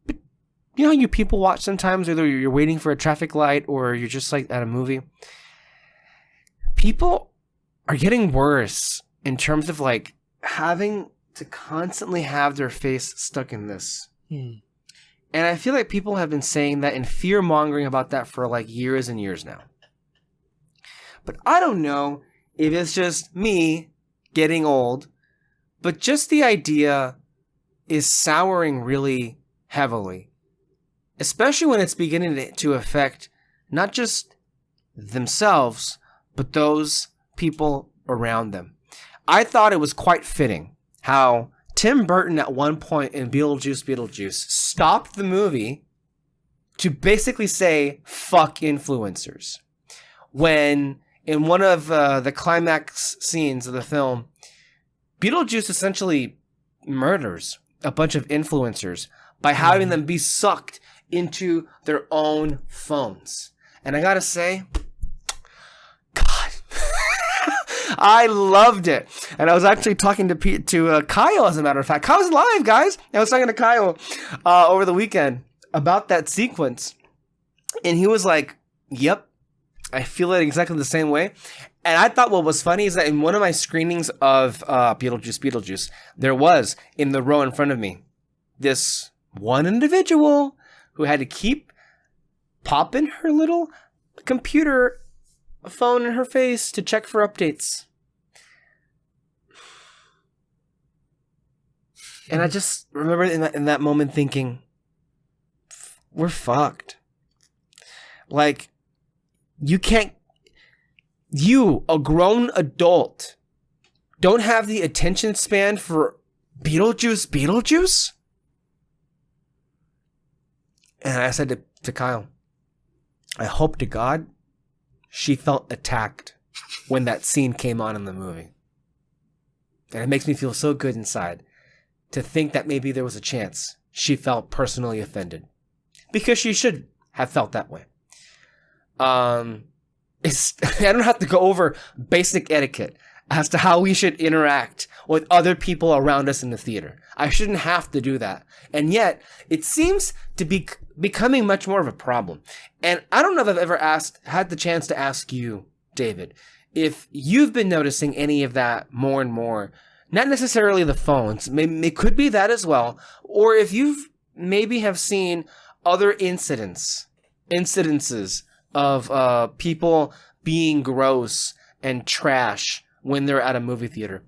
how you people watch sometimes, whether you're waiting for a traffic light or you're just like at a movie. People are getting worse in terms of like having to constantly have their face stuck in this. Hmm. And I feel like people have been saying that and fear-mongering about that for like years and years now. But I don't know if it's just me getting old, but just the idea is souring really heavily, especially when it's beginning to affect not just themselves, but those people around them. I thought it was quite fitting how Tim Burton at one point in Beetlejuice stopped the movie to basically say, fuck influencers. When in one of the climax scenes of the film, Beetlejuice essentially murders a bunch of influencers by having them be sucked into their own phones. And I gotta say, God, I loved it. And I was actually talking to Kyle, as a matter of fact. Kyle's live, guys. I was talking to Kyle over the weekend about that sequence. And he was like, yep, I feel it exactly the same way. And I thought what was funny is that in one of my screenings of Beetlejuice, there was, in the row in front of me, this one individual who had to keep popping her little computer phone in her face to check for updates. And I just remember in that moment thinking, we're fucked. Like, you, a grown adult, don't have the attention span for Beetlejuice? And I said to Kyle, I hope to God she felt attacked when that scene came on in the movie. And it makes me feel so good inside to think that maybe there was a chance she felt personally offended. Because she should have felt that way. I don't have to go over basic etiquette as to how we should interact with other people around us in the theater. I shouldn't have to do that. And yet, it seems to be becoming much more of a problem. And I don't know if I've ever had the chance to ask you, David, if you've been noticing any of that more and more. Not necessarily the phones. Maybe it could be that as well. Or if you've maybe have seen other incidences of people being gross and trash when they're at a movie theater.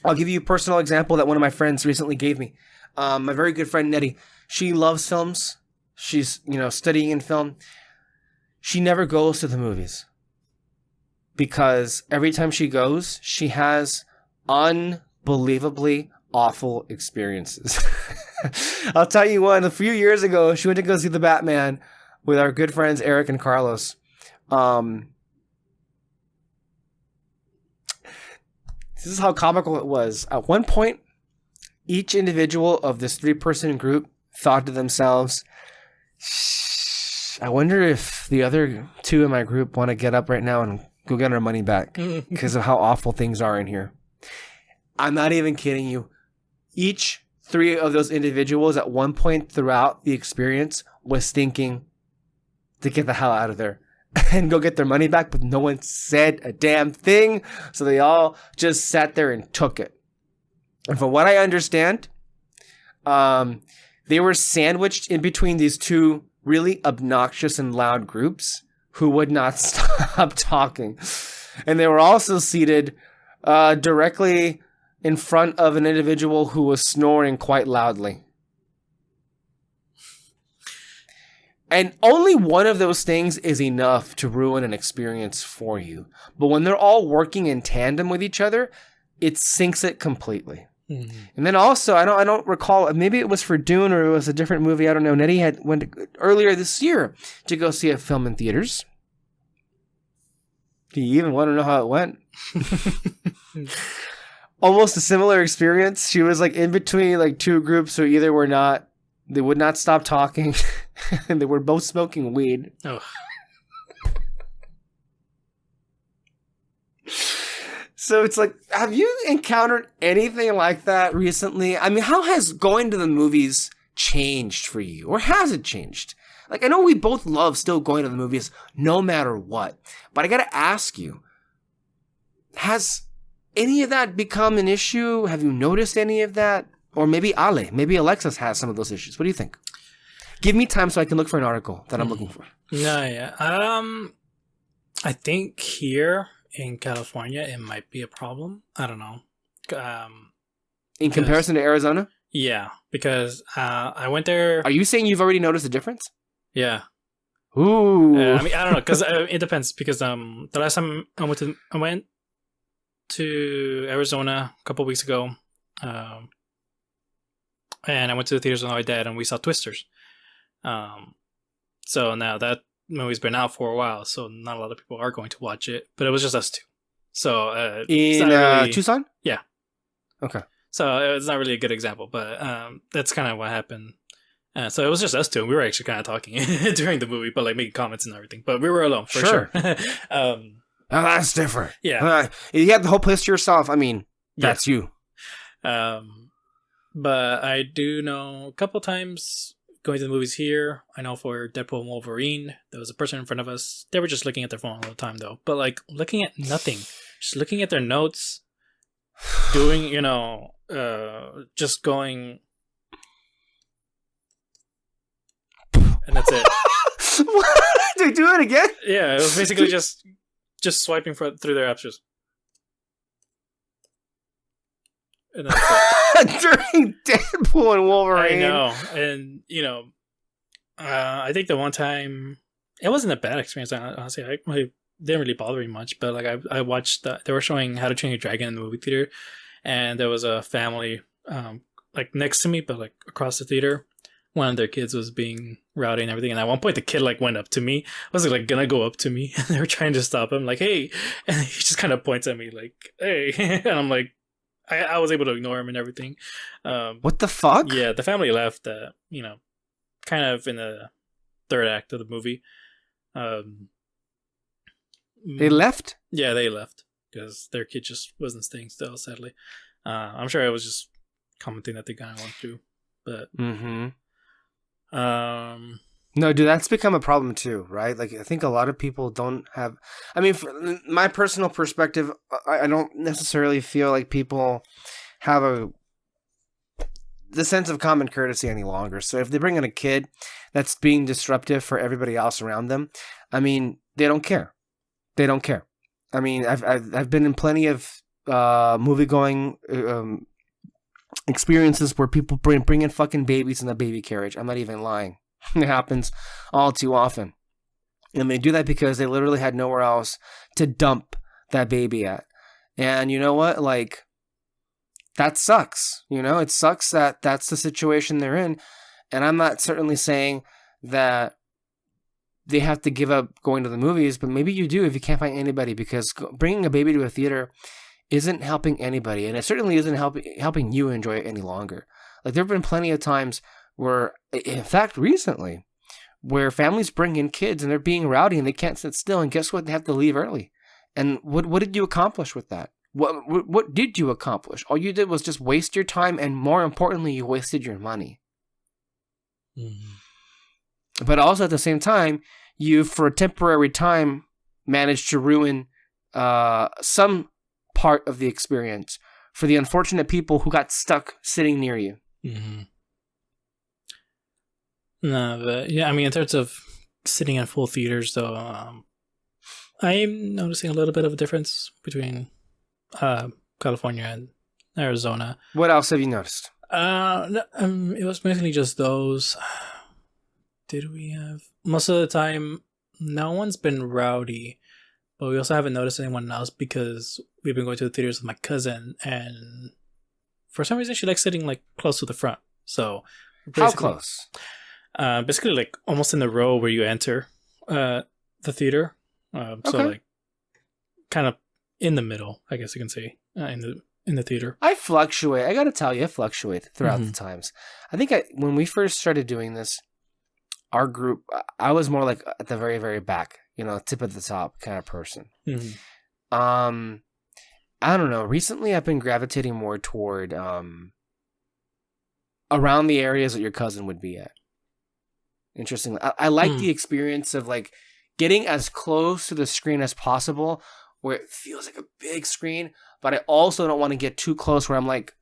I'll give you a personal example that one of my friends recently gave me. My very good friend Nettie, she loves films. She's, studying in film. She never goes to the movies because every time she goes, she has unbelievably awful experiences. I'll tell you one. A few years ago, she went to go see The Batman with our good friends Eric and Carlos. This is how comical it was. At one point, each individual of this 3-person group thought to themselves, I wonder if the other 2 in my group want to get up right now and go get our money back because of how awful things are in here. I'm not even kidding you. Each 3 of those individuals at one point throughout the experience was thinking to get the hell out of there and go get their money back, but no one said a damn thing. So they all just sat there and took it. And from what I understand, they were sandwiched in between these 2 really obnoxious and loud groups who would not stop talking. And they were also seated directly in front of an individual who was snoring quite loudly. And only one of those things is enough to ruin an experience for you. But when they're all working in tandem with each other, it sinks it completely. Mm-hmm. And then also, I don't recall, maybe it was for Dune or it was a different movie. I don't know. Nettie went earlier this year to go see a film in theaters. Do you even want to know how it went? Almost a similar experience. She was like in between like 2 groups who either were not, they would not stop talking, and they were both smoking weed. Oh. So it's like, have you encountered anything like that recently? I mean, how has going to the movies changed for you? Or has it changed? Like, I know we both love still going to the movies no matter what. But I gotta ask you, has any of that become an issue? Have you noticed any of that? Or maybe Alexis has some of those issues. What do you think? Give me time so I can look for an article that I'm looking for. No, yeah. I think here in California it might be a problem. I don't know. In comparison to Arizona? Yeah, because I went there. Are you saying you've already noticed a difference? Yeah. Ooh. I mean, I don't know, because it depends. Because the last time I went to Arizona a couple weeks ago, and I went to the theaters with my dad, and we saw Twisters. So now that movie's been out for a while, so not a lot of people are going to watch it, but it was just us two. So in really, Tucson? Yeah. Okay. So it's not really a good example, but that's kind of what happened. So it was just us two, and we were actually kind of talking during the movie, but like making comments and everything. But we were alone for sure. That's different. Yeah, you have the whole place to yourself. I mean, that's you. But I do know a couple times going to the movies here. I know for Deadpool and Wolverine, there was a person in front of us. They were just looking at their phone all the time, though. But like looking at nothing, just looking at their notes, doing just going. And that's it. What? Did they do it again? Yeah, it was basically just swiping through their apps. Just. And that's it. During Deadpool and Wolverine. I know. And, I think the one time, it wasn't a bad experience, honestly. It didn't really bother me much, but like I watched, they were showing How to Train Your Dragon in the movie theater, and there was a family like next to me, but like across the theater. One of their kids was being rowdy and everything, and at one point the kid like went up to me. Was like gonna go up to me, and they were trying to stop him, like, "Hey!" And he just kind of points at me, like, "Hey!" And I'm like, I was able to ignore him and everything. What the fuck? Yeah, the family left. Kind of in the third act of the movie. They left? Yeah, they left because their kid just wasn't staying still. Sadly, I'm sure I was just commenting that they kind of went through, but. Mm-hmm. No, dude, that's become a problem too, right? Like, I think a lot of people don't have. I mean, from my personal perspective, I don't necessarily feel like people have the sense of common courtesy any longer. So if they bring in a kid that's being disruptive for everybody else around them, I mean, they don't care. They don't care. I mean, I've been in plenty of movie going experiences where people bring in fucking babies in a baby carriage. I'm not even lying. It happens all too often. And they do that because they literally had nowhere else to dump that baby at. And you know what? Like, that sucks. It sucks that that's the situation they're in. And I'm not certainly saying that they have to give up going to the movies, but maybe you do if you can't find anybody, because bringing a baby to a theater isn't helping anybody, and it certainly isn't helping you enjoy it any longer. Like, there have been plenty of times where, in fact, recently, where families bring in kids and they're being rowdy and they can't sit still, and guess what? They have to leave early. And what did you accomplish with that? What did you accomplish? All you did was just waste your time, and more importantly, you wasted your money. Mm-hmm. But also at the same time, you, for a temporary time, managed to ruin some part of the experience for the unfortunate people who got stuck sitting near you. Mm-hmm. No, but yeah, I mean, in terms of sitting in full theaters, though, I'm noticing a little bit of a difference between California and Arizona. What else have you noticed? It was mainly just those. Did we have most of the time? No one's been rowdy. But we also haven't noticed anyone else because we've been going to the theaters with my cousin, and for some reason she likes sitting like close to the front. So how close? Basically like almost in the row where you enter the theater. So like kind of in the middle, I guess you can say, in the theater. I fluctuate. I gotta tell you, I fluctuate throughout the times. I think when we first started doing this, our group, I was more like at the very, very back. Tip of the top kind of person. Mm-hmm. I don't know. Recently, I've been gravitating more toward around the areas that your cousin would be at. Interestingly, I like the experience of like getting as close to the screen as possible, where it feels like a big screen, but I also don't want to get too close where I'm like,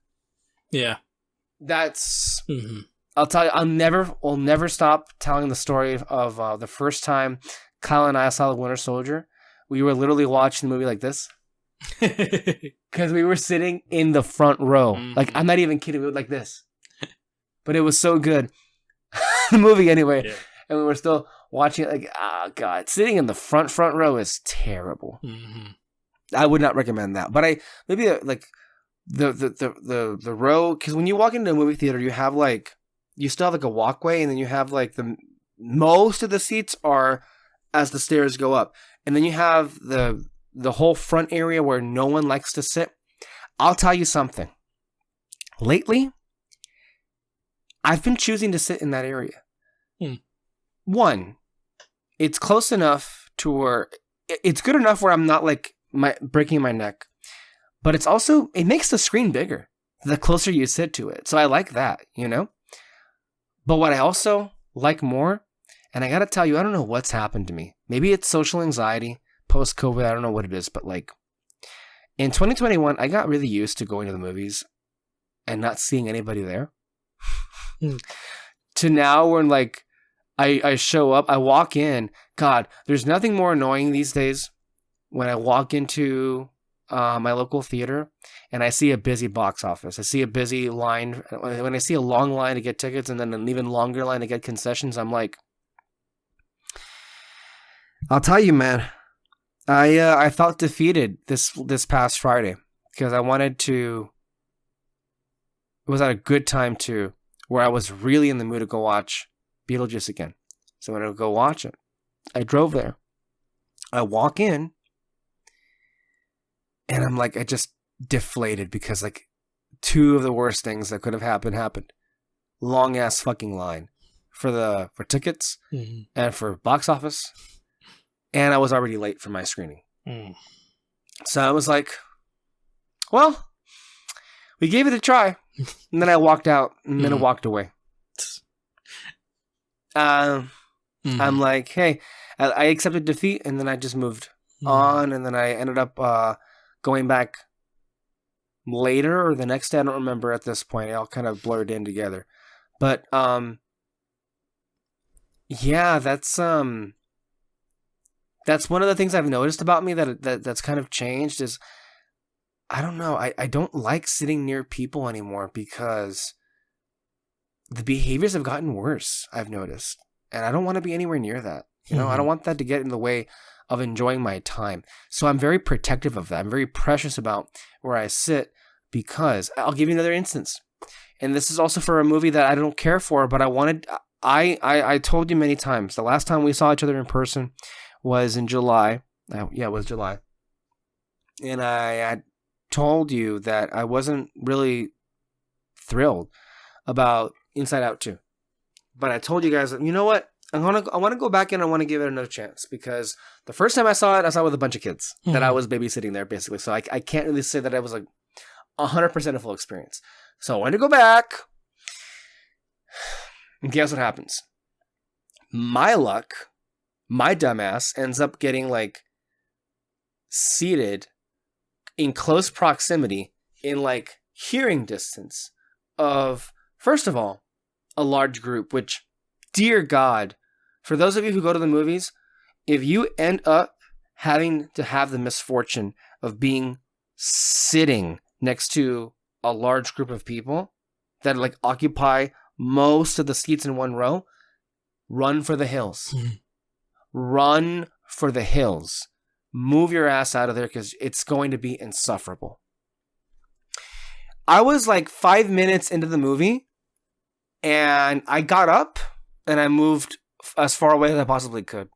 yeah, that's... Mm-hmm. I'll tell you, I'll never stop telling the story of the first time Kyle and I saw The Winter Soldier. We were literally watching the movie like this. Because we were sitting in the front row. Mm-hmm. Like, I'm not even kidding. We were like this. But it was so good. The movie, anyway. Yeah. And we were still watching it like, oh, God. Sitting in the front row is terrible. Mm-hmm. I would not recommend that. But maybe like the row, because when you walk into a movie theater, you have like, you still have like a walkway, and then you have like most of the seats are as the stairs go up. And then you have the whole front area where no one likes to sit. I'll tell you something. Lately, I've been choosing to sit in that area. One, it's close enough to where it's good enough where I'm not like breaking my neck, but it makes the screen bigger the closer you sit to it. So I like that, you know? But what I also like more, and I gotta tell you, I don't know what's happened to me. Maybe it's social anxiety, post-COVID, I don't know what it is, but like, in 2021, I got really used to going to the movies and not seeing anybody there. To now, when like, I show up, I walk in, God, there's nothing more annoying these days when I walk into my local theater and I see a busy box office. I see a busy line. When I see a long line to get tickets and then an even longer line to get concessions, I'm like, I'll tell you, man, I felt defeated this past Friday because I wanted to. It was at a good time too, where I was really in the mood to go watch Beetlejuice again. So when I go watch it, I drove there. I walk in, and I'm like, I just deflated because like two of the worst things that could have happened. Long ass fucking line for tickets and for box office. And I was already late for my screening. So I was like, well, we gave it a try. And then I walked out and then I walked away. I'm like, hey, I accepted defeat, and then I just moved on, and then I ended up going back later or the next day. I don't remember at this point. It all kind of blurred in together. But yeah, that's one of the things I've noticed about me that's kind of changed is, I don't know, I don't like sitting near people anymore because the behaviors have gotten worse, I've noticed. And I don't want to be anywhere near that. You know, I don't want that to get in the way of enjoying my time. So I'm very protective of that. I'm very precious about where I sit because I'll give you another instance. And this is also for a movie that I don't care for, but I told you many times, the last time we saw each other in person was in July. Yeah, it was July. And I had told you that I wasn't really thrilled about Inside Out 2. But I told you guys, you know what? I want to go back in and I want to give it another chance because the first time I saw it with a bunch of kids that I was babysitting there, basically. So I can't really say that I was like 100% a full experience. So I wanted to go back. And guess what happens? My luck, my dumbass ends up getting like seated in close proximity in like hearing distance of, first of all, a large group, which, dear God, for those of you who go to the movies, if you end up having to have the misfortune of being sitting next to a large group of people that like occupy most of the seats in one row, run for the hills. Run for the hills. Move your ass out of there because it's going to be insufferable. I was like 5 minutes into the movie and I got up and I moved as far away as I possibly could.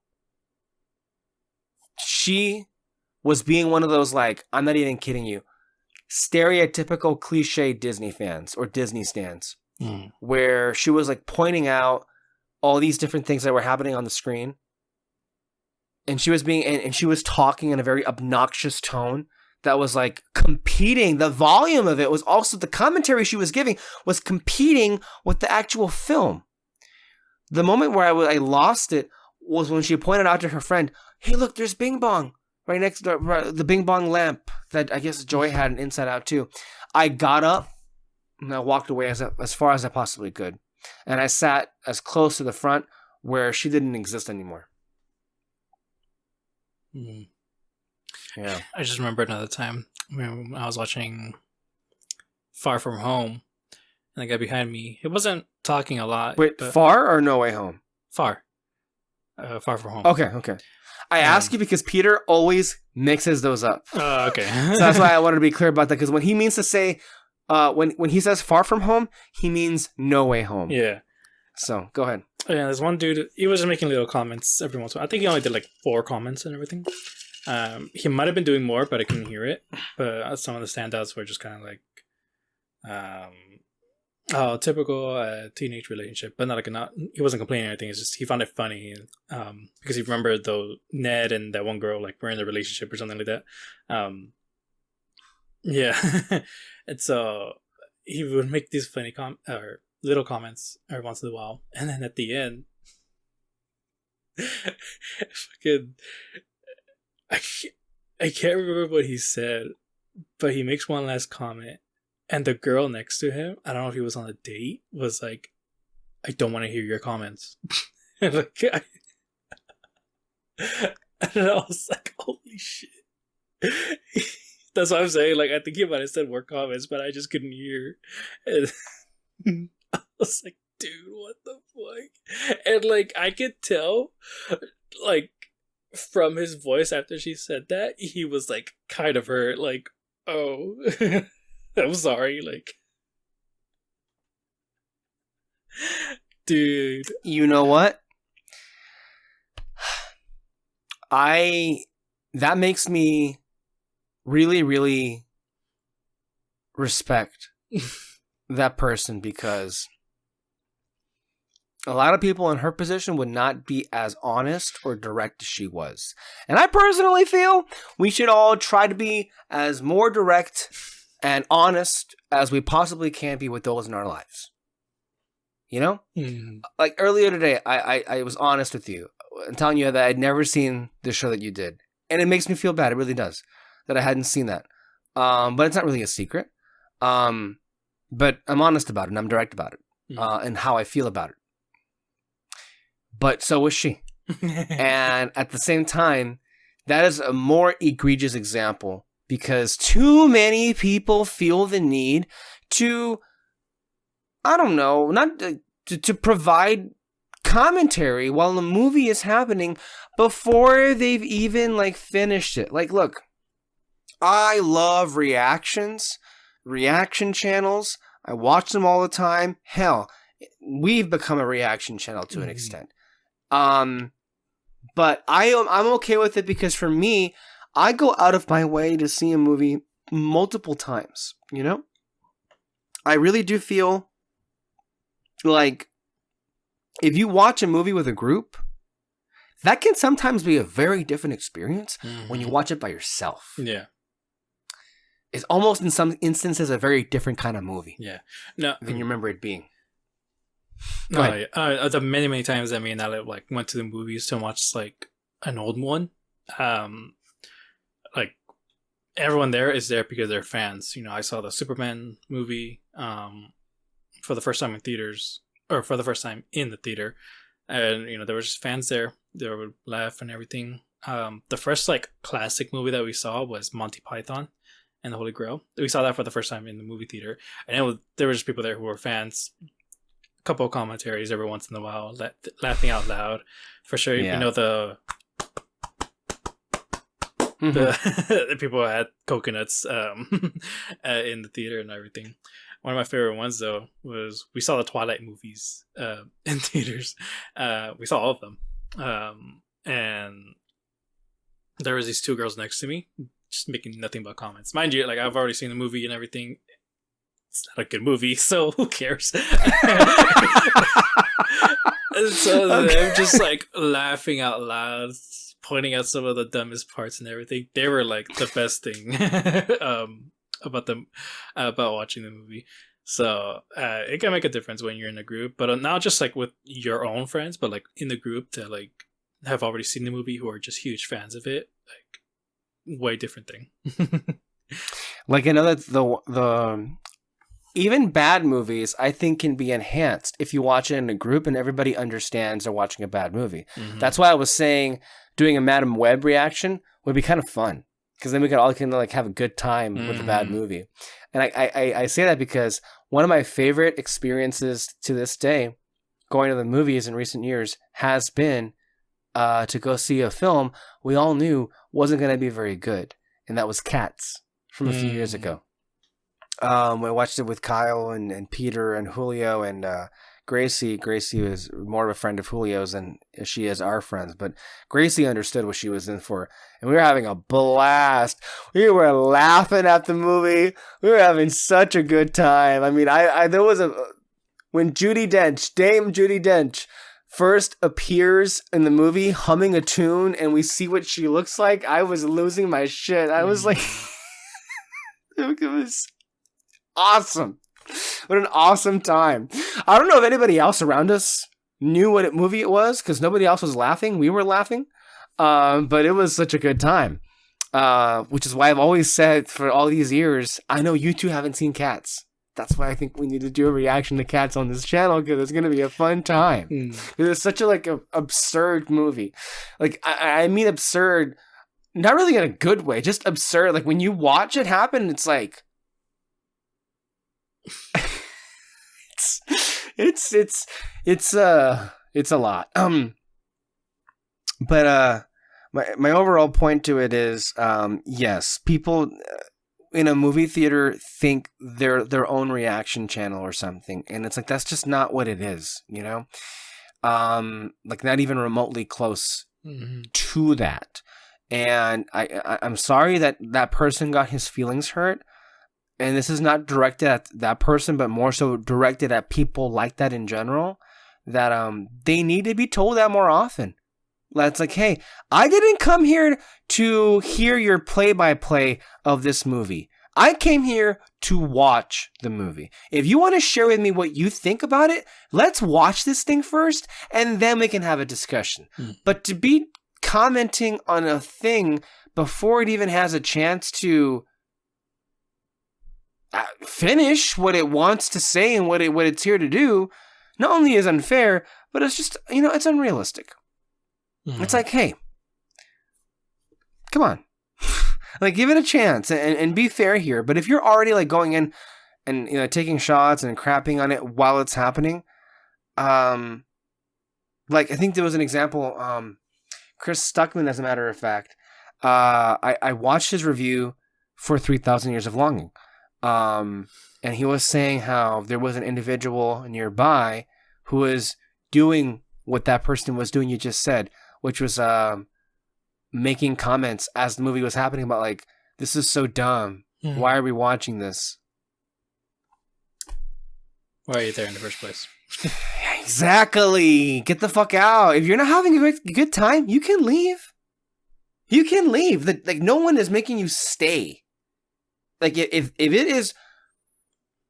She was being one of those, like, I'm not even kidding you, stereotypical cliche Disney fans or Disney stans, where she was like pointing out all these different things that were happening on the screen. And she was and she was talking in a very obnoxious tone that was like competing. The volume of it was also, the commentary she was giving was competing with the actual film. The moment where I lost it was when she pointed out to her friend, hey, look, there's Bing Bong right next to the Bing Bong lamp that I guess Joy had an Inside Out too. I got up, And I walked away as far as I possibly could. And I sat as close to the front where she didn't exist anymore. Mm. Yeah. I just remember another time when I was watching Far From Home, and the guy behind me, he wasn't talking a lot. Wait, Far or No Way Home? Far. Far From Home. Okay. I ask you because Peter always mixes those up. Okay. So that's why I wanted to be clear about that, because when he means to say, when he says Far From Home, he means No Way Home. Yeah. So, go ahead. Yeah, there's one dude, he was just making little comments every once in a while. I think he only did like 4 comments and everything. He might have been doing more, but I couldn't hear it. But some of the standouts were just kind of like, typical teenage relationship, but he wasn't complaining or anything. It's just he found it funny, because he remembered though Ned and that one girl like were in a relationship or something like that. Yeah, and so he would make these funny or little comments every once in a while, and then at the end, fucking, I can't remember what he said, but he makes one last comment. And the girl next to him, I don't know if he was on a date, was like, I don't want to hear your comments. And I was like, holy shit. That's what I'm saying. Like, I think he might have said more comments, but I just couldn't hear. And I was like, dude, what the fuck? And like, I could tell, like, from his voice after she said that, he was like, kind of hurt. Like, oh. I'm sorry, like, dude. You know what? That makes me really, really respect that person, because a lot of people in her position would not be as honest or direct as she was. And I personally feel we should all try to be as more direct and honest as we possibly can be with those in our lives. You know? Mm. Like earlier today, I was honest with you. I'm telling you that I'd never seen the show that you did. And it makes me feel bad. It really does. That I hadn't seen that. But it's not really a secret. But I'm honest about it and I'm direct about it. And how I feel about it. But so was she. And at the same time, that is a more egregious example, because too many people feel the need to, I don't know, not to provide commentary while the movie is happening before they've even like finished it. Like, look, I love reactions, reaction channels. I watch them all the time. Hell, we've become a reaction channel to an extent. But I'm okay with it, because for me, I go out of my way to see a movie multiple times, you know? I really do feel like if you watch a movie with a group, that can sometimes be a very different experience when you watch it by yourself. Yeah. It's almost in some instances a very different kind of movie. Yeah. No, than you remember it being. The many times that me and Alec like went to the movies to watch like an old one, like everyone there is there because they're fans. You know, I saw the Superman movie for the first time in theaters, or for the first time in the theater, and you know there were just fans there. They would laugh and everything. The first like classic movie that we saw was Monty Python and the Holy Grail. We saw that for the first time in the movie theater, and there were just people there who were fans. A couple of commentaries every once in a while, laughing out loud, for sure. Yeah. You know the the people had coconuts in the theater and everything. One of my favorite ones though was we saw the Twilight movies in theaters. We saw all of them, and there was these 2 girls next to me, just making nothing but comments. Mind you, like I've already seen the movie and everything. It's not a good movie, so who cares? And so they're just like laughing out loud, pointing out some of the dumbest parts and everything. They were like the best thing about watching the movie. So it can make a difference when you're in a group, but not just like with your own friends, but like in the group that like have already seen the movie who are just huge fans of it. Like way different thing. Like another even bad movies, I think, can be enhanced if you watch it in a group and everybody understands they're watching a bad movie. Mm-hmm. That's why I was saying doing a Madam Web reaction would be kind of fun, because then we could all kind of like have a good time with a bad movie. And I say that because one of my favorite experiences to this day going to the movies in recent years has been to go see a film we all knew wasn't going to be very good. And that was Cats from a few years ago. I watched it with Kyle and Peter and Julio and Gracie. Gracie was more of a friend of Julio's than she is our friends, but Gracie understood what she was in for, and we were having a blast. We were laughing at the movie. We were having such a good time. I mean, there was when Dame Judi Dench, first appears in the movie humming a tune, and we see what she looks like. I was losing my shit. I was like, it was awesome. What an awesome time. I don't know if anybody else around us knew what movie it was, because nobody else was laughing. We were laughing. But it was such a good time. Which is why I've always said for all these years, I know you two haven't seen Cats. That's why I think we need to do a reaction to Cats on this channel, because it's going to be a fun time. It's such a absurd movie. Like, I mean absurd, not really in a good way, just absurd. Like, when you watch it happen, it's like, it's a lot. But my overall point to it is, yes, people in a movie theater think they're their own reaction channel or something, and it's like that's just not what it is, you know. Like not even remotely close to that. And I'm sorry that person got his feelings hurt. And this is not directed at that person, but more so directed at people like that in general, that they need to be told that more often. That's like, hey, I didn't come here to hear your play-by-play of this movie. I came here to watch the movie. If you want to share with me what you think about it, let's watch this thing first, and then we can have a discussion. But to be commenting on a thing before it even has a chance to finish what it wants to say and what it's here to do, not only is unfair, but it's just, it's unrealistic. It's like, hey, come on, like give it a chance and be fair here. But if you're already like going in and taking shots and crapping on it while it's happening, like I think there was an example, Chris Stuckman, as a matter of fact, I watched his review for 3,000 Years of Longing. And he was saying how there was an individual nearby who was doing what that person was doing you just said, which was making comments as the movie was happening about like, this is so dumb. Why are we watching this? Why are you there in the first place? Exactly. Get the fuck out. If you're not having a good time, you can leave. You can leave. Like no one is making you stay. Like, if it is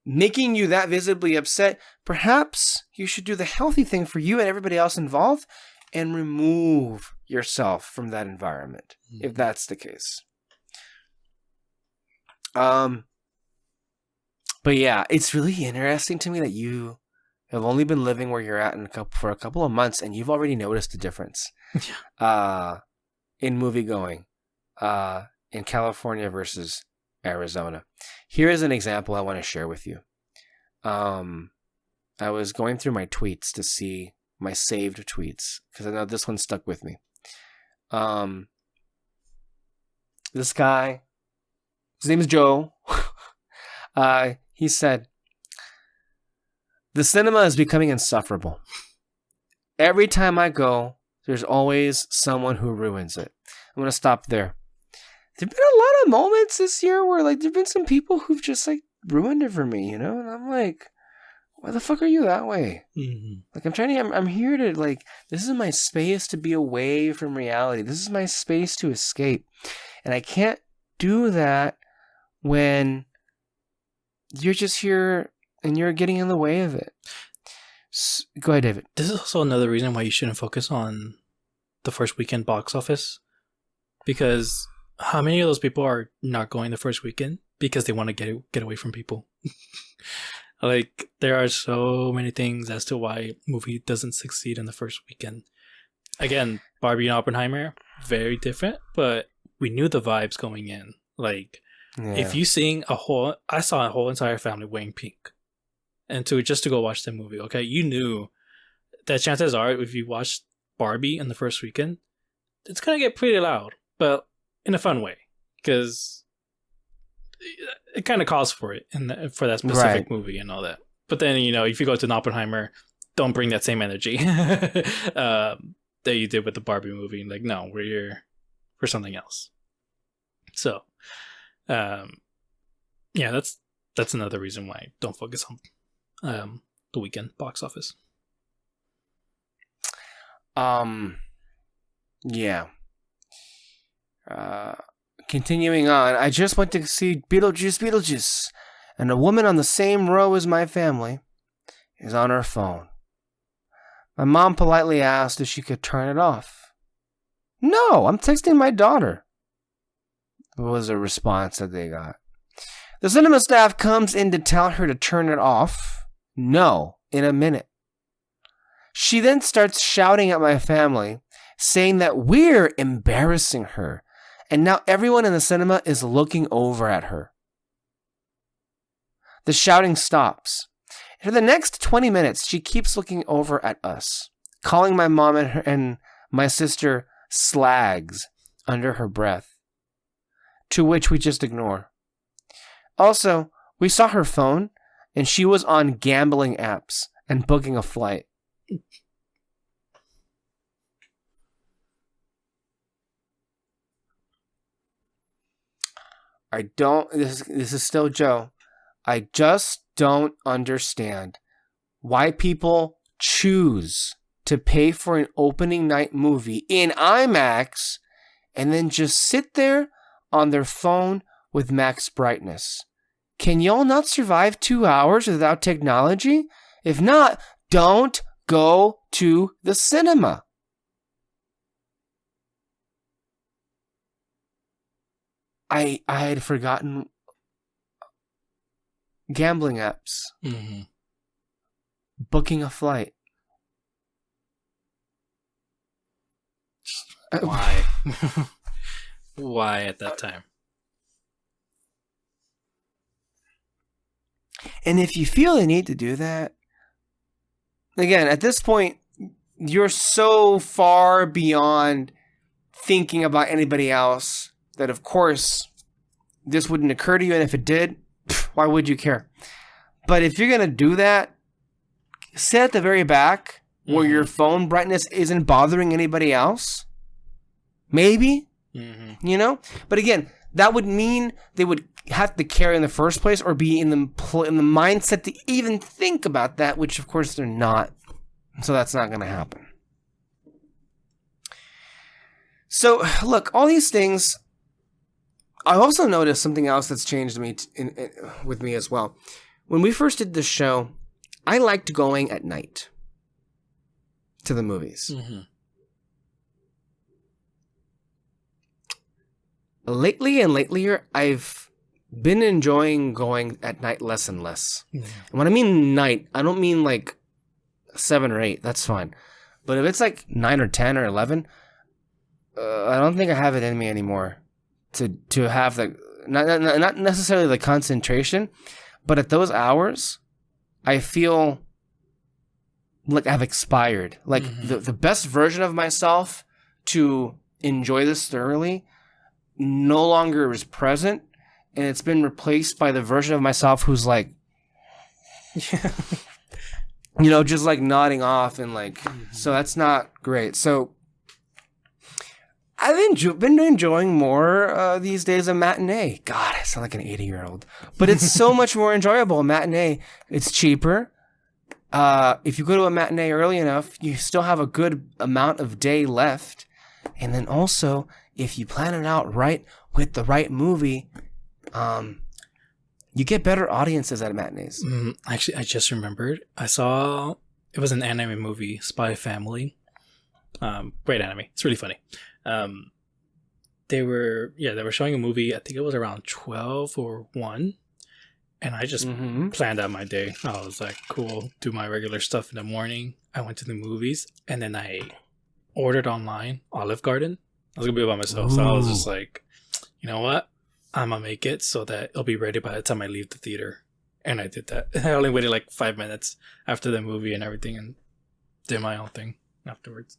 making you that visibly upset, perhaps you should do the healthy thing for you and everybody else involved and remove yourself from that environment, if that's the case. But yeah, it's really interesting to me that you have only been living where you're at for a couple of months, and you've already noticed a difference in movie going in California versus Arizona. Here is an example I want to share with you. I was going through my tweets to see my saved tweets, because I know this one stuck with me. This guy, his name is Joe. He said, "The cinema is becoming insufferable. Every time I go, there's always someone who ruins it." I'm going to stop there. There've been a lot of moments this year where like there've been some people who've just like ruined it for me, and I'm like, why the fuck are you that way? Like I'm here to like, this is my space to be away from reality. This is my space to escape. And I can't do that when you're just here and you're getting in the way of it. Go ahead, David. This is also another reason why you shouldn't focus on the first weekend box office, because how many of those people are not going the first weekend because they want to get away from people. Like, there are so many things as to why a movie doesn't succeed in the first weekend. Again, Barbie and Oppenheimer, very different, but we knew the vibes going in. Like, if you seeing I saw a whole entire family wearing pink, and just to go watch the movie, okay, you knew that chances are, if you watch Barbie in the first weekend, it's gonna get pretty loud, but in a fun way, because it kind of calls for it for that specific movie and all that. But then, if you go to an Oppenheimer, don't bring that same energy that you did with the Barbie movie. Like, no, we're here for something else. So, that's another reason why I don't focus on the weekend box office. Yeah. Continuing on, I just went to see Beetlejuice, and a woman on the same row as my family is on her phone. My mom politely asked if she could turn it off. No, I'm texting my daughter, was a response that they got. The cinema staff comes in to tell her to turn it off. No, in a minute. She then starts shouting at my family, saying that we're embarrassing her, and now everyone in the cinema is looking over at her. The shouting stops. For the next 20 minutes, she keeps looking over at us, calling my mom and my sister slags under her breath, to which we just ignore. Also, we saw her phone, and she was on gambling apps and booking a flight. This is still Joe. I just don't understand why people choose to pay for an opening night movie in IMAX and then just sit there on their phone with max brightness. Can y'all not survive 2 hours without technology? If not, don't go to the cinema. I had forgotten gambling apps. Mm-hmm. Booking a flight. Why? Why at that time? And if you feel the need to do that, again, at this point, you're so far beyond thinking about anybody else that, of course, this wouldn't occur to you. And if it did, why would you care? But if you're going to do that, sit at the very back where your phone brightness isn't bothering anybody else. Maybe, But again, that would mean they would have to care in the first place or be in the mindset to even think about that, which, of course, they're not. So that's not going to happen. So, look, all these things... I also noticed something else that's changed with me as well. When we first did this show, I liked going at night to the movies. Mm-hmm. Lately, I've been enjoying going at night less and less. Mm-hmm. And when I mean night, I don't mean like 7 or 8. That's fine. But if it's like 9 or 10 or 11, I don't think I have it in me anymore. To have the not necessarily the concentration, but at those hours, I feel like I've expired. Like the best version of myself to enjoy this thoroughly no longer is present, and it's been replaced by the version of myself who's like, just like nodding off and like. So that's not great. So. I've been enjoying more these days a matinee. God, I sound like an 80-year-old. But it's so much more enjoyable. A matinee, it's cheaper. If you go to a matinee early enough, you still have a good amount of day left. And then also, if you plan it out right with the right movie, you get better audiences at matinees. Actually, I just remembered. I saw, it was an anime movie, Spy Family. Great anime. It's really funny. they were showing a movie. I think it was around 12 or 1. And I just planned out my day. I was like, cool, do my regular stuff in the morning. I went to the movies, and then I ordered online Olive Garden. I was going to be by myself, so I was just like, you know what? I'm going to make it so that it'll be ready by the time I leave the theater. And I did that. I only waited like 5 minutes after the movie and everything and did my own thing afterwards.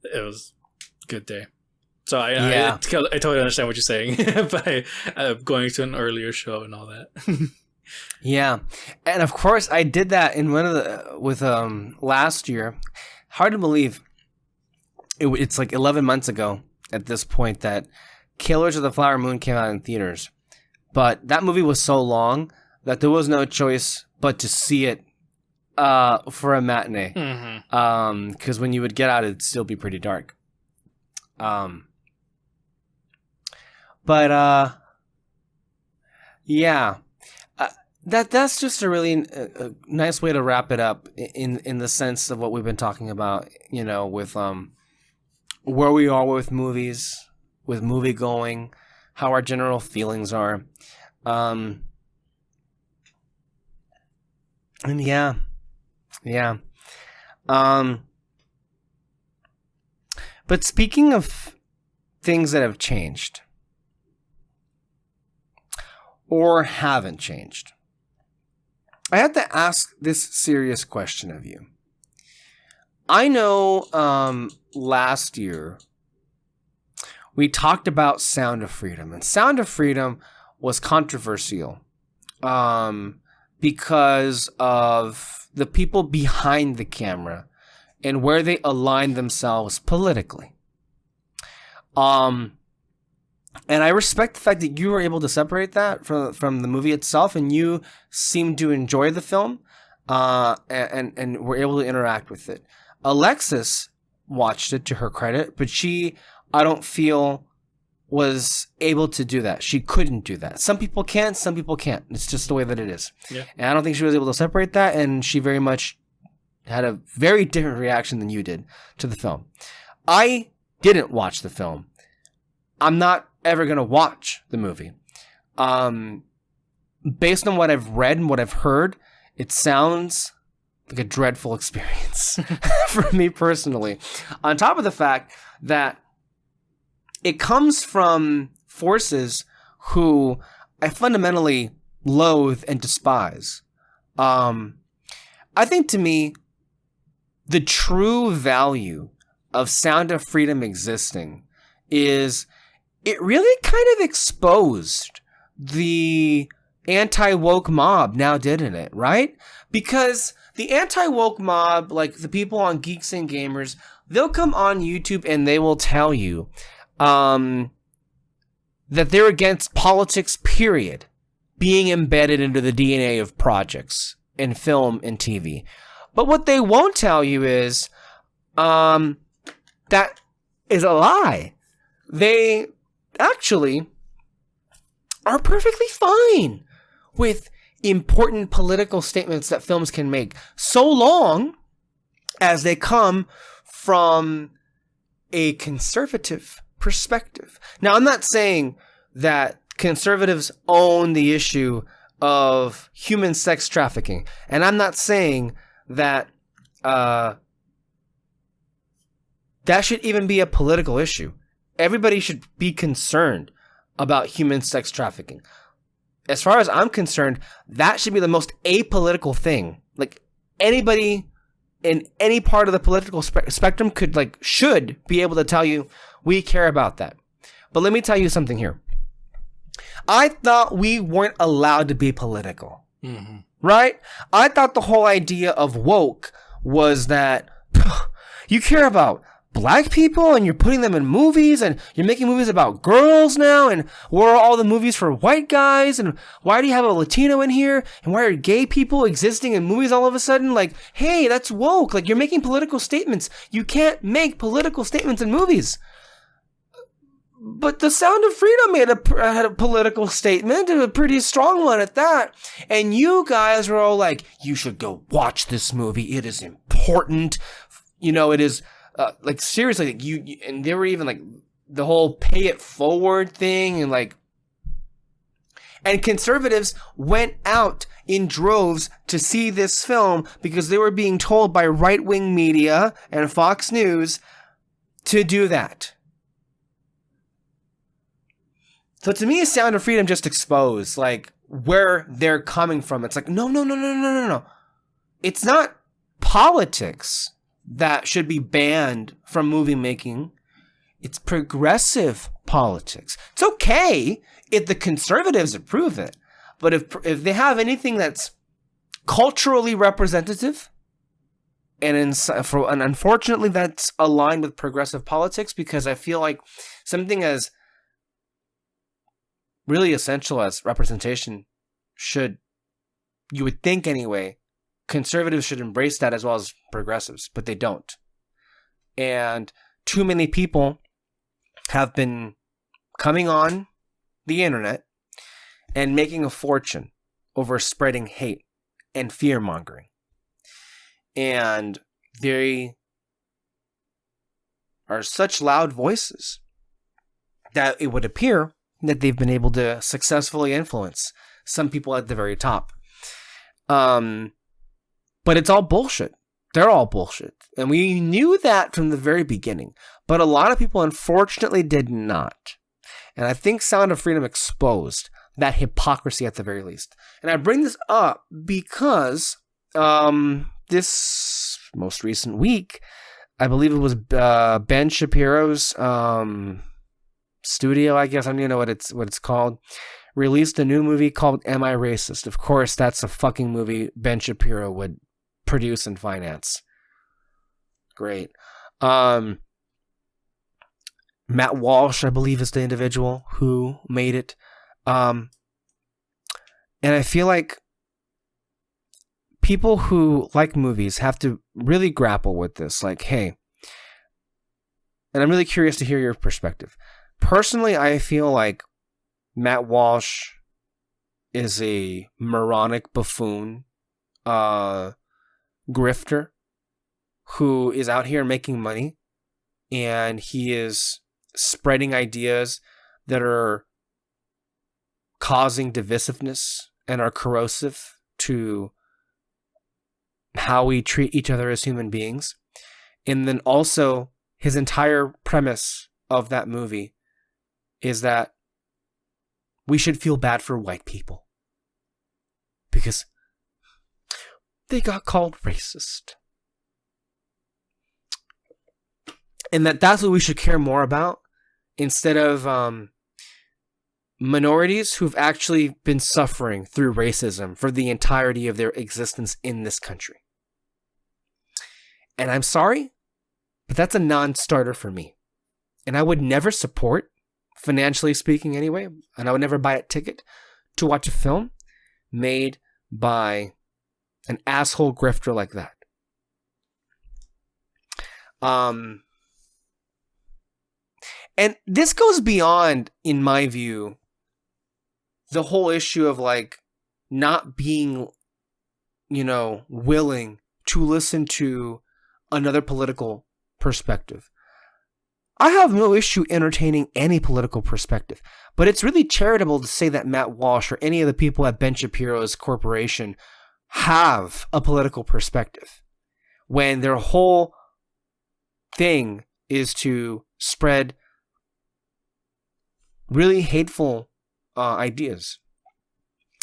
It was a good day. So I totally understand what you're saying by going to an earlier show and all that. Yeah, and of course I did that in with last year. Hard to believe it's like 11 months ago at this point that Killers of the Flower Moon came out in theaters, but that movie was so long that there was no choice but to see it for a matinee. Because when you would get out, it'd still be pretty dark. But yeah, that's just a really nice way to wrap it up in the sense of what we've been talking about, you know, with where we are with movies, with movie going, how our general feelings are, and yeah. But speaking of things that have changed or haven't changed, I have to ask this serious question of you. I know last year we talked about Sound of Freedom, and Sound of Freedom was controversial because of the people behind the camera and where they aligned themselves politically. And I respect the fact that you were able to separate that from the movie itself, and you seemed to enjoy the film and were able to interact with it. Alexis watched it, to her credit, but she, I don't feel, was able to do that. She couldn't do that. Some people can, some people can't. It's just the way that it is. Yeah. And I don't think she was able to separate that, and she very much had a very different reaction than you did to the film. I didn't watch the film. I'm not ever going to watch the movie. Based on what I've read and what I've heard, it sounds like a dreadful experience for me personally. On top of the fact that it comes from forces who I fundamentally loathe and despise. I think, to me, the true value of Sound of Freedom existing is it really kind of exposed the anti-woke mob, now didn't it, right? Because the anti-woke mob, like the people on Geeks and Gamers, they'll come on YouTube and they will tell you that they're against politics, period, being embedded into the DNA of projects in film and TV. But what they won't tell you is that is a lie. They actually are perfectly fine with important political statements that films can make, so long as they come from a conservative perspective. Now, I'm not saying that conservatives own the issue of human sex trafficking, and I'm not saying that that should even be a political issue. Everybody should be concerned about human sex trafficking. As far as I'm concerned, that should be the most apolitical thing. Like, anybody in any part of the political spectrum should be able to tell you, we care about that. But let me tell you something here. I thought we weren't allowed to be political. Mm-hmm. Right? I thought the whole idea of woke was that you care about black people and you're putting them in movies and you're making movies about girls now, and where are all the movies for white guys, and why do you have a Latino in here, and why are gay people existing in movies all of a sudden? Like, hey, that's woke. Like, you're making political statements. You can't make political statements in movies. But The Sound of Freedom had a political statement, and a pretty strong one at that. And you guys were all like, you should go watch this movie. It is important. You know, it is, like, seriously, and they were even like, the whole pay it forward thing, and conservatives went out in droves to see this film because they were being told by right-wing media and Fox News to do that. So to me, Sound of Freedom just exposed where they're coming from. It's no. It's not politics that should be banned from movie making. It's progressive politics. It's okay if the conservatives approve it, but if they have anything that's culturally representative, and unfortunately that's aligned with progressive politics, because I feel like something as really essential as representation should, you would think anyway, conservatives should embrace that as well as progressives, but they don't. And too many people have been coming on the internet and making a fortune over spreading hate and fear-mongering. And they are such loud voices that it would appear that they've been able to successfully influence some people at the very top. But it's all bullshit. They're all bullshit. And we knew that from the very beginning. But a lot of people unfortunately did not. And I think Sound of Freedom exposed that hypocrisy at the very least. And I bring this up because this most recent week, I believe it was Ben Shapiro's studio, I guess, I don't even know what it's called, released a new movie called Am I Racist? Of course, that's a fucking movie Ben Shapiro would produce and finance. Great. Matt Walsh, I believe, is the individual who made it. And I feel like people who like movies have to really grapple with this. Hey, and I'm really curious to hear your perspective. Personally, I feel like Matt Walsh is a moronic buffoon, grifter, who is out here making money, and he is spreading ideas that are causing divisiveness and are corrosive to how we treat each other as human beings. And then also, his entire premise of that movie is that we should feel bad for white people because they got called racist. And that's what we should care more about, instead of minorities who've actually been suffering through racism for the entirety of their existence in this country. And I'm sorry, but that's a non-starter for me. And I would never support, financially speaking anyway, and I would never buy a ticket to watch a film made by an asshole grifter like that. And this goes beyond, in my view, the whole issue of not being, willing to listen to another political perspective. I have no issue entertaining any political perspective, but it's really charitable to say that Matt Walsh or any of the people at Ben Shapiro's corporation have a political perspective when their whole thing is to spread really hateful ideas.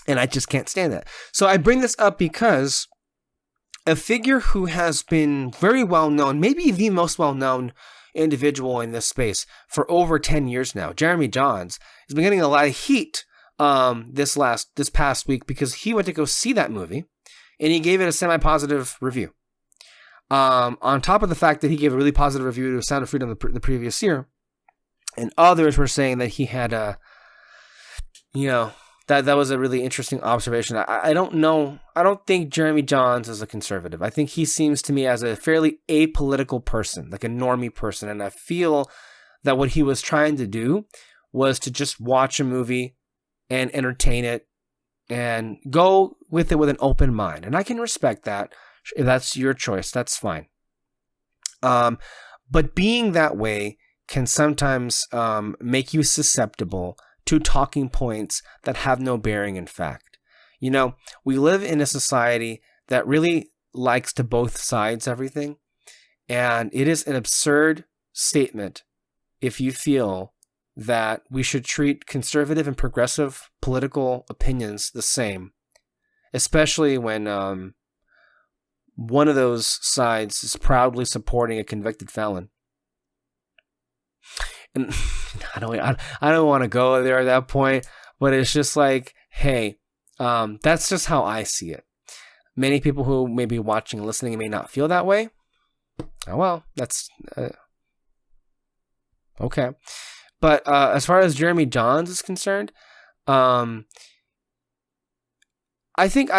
And I just can't stand that. So I bring this up because a figure who has been very well known, maybe the most well known individual in this space for over 10 years now, Jeremy Jahns, has been getting a lot of heat this past week because he went to go see that movie and he gave it a semi-positive review. On top of the fact that he gave a really positive review to Sound of Freedom the previous year, and others were saying that he had that was a really interesting observation. I don't know. I don't think Jeremy Jahns is a conservative. I think he seems to me as a fairly apolitical person, like a normie person. And I feel that what he was trying to do was to just watch a movie and entertain it and go with it with an open mind. And I can respect that. If that's your choice, that's fine. But being that way, can sometimes make you susceptible to talking points that have no bearing in fact. You know, we live in a society that really likes to both sides everything, and it is an absurd statement if you feel that we should treat conservative and progressive political opinions the same, especially when one of those sides is proudly supporting a convicted felon. And I don't want to go there at that point, but it's just like, hey, that's just how I see it. Many people who may be watching and listening may not feel that way. Oh, well, that's okay. But as far as Jeremy Jahns is concerned, I think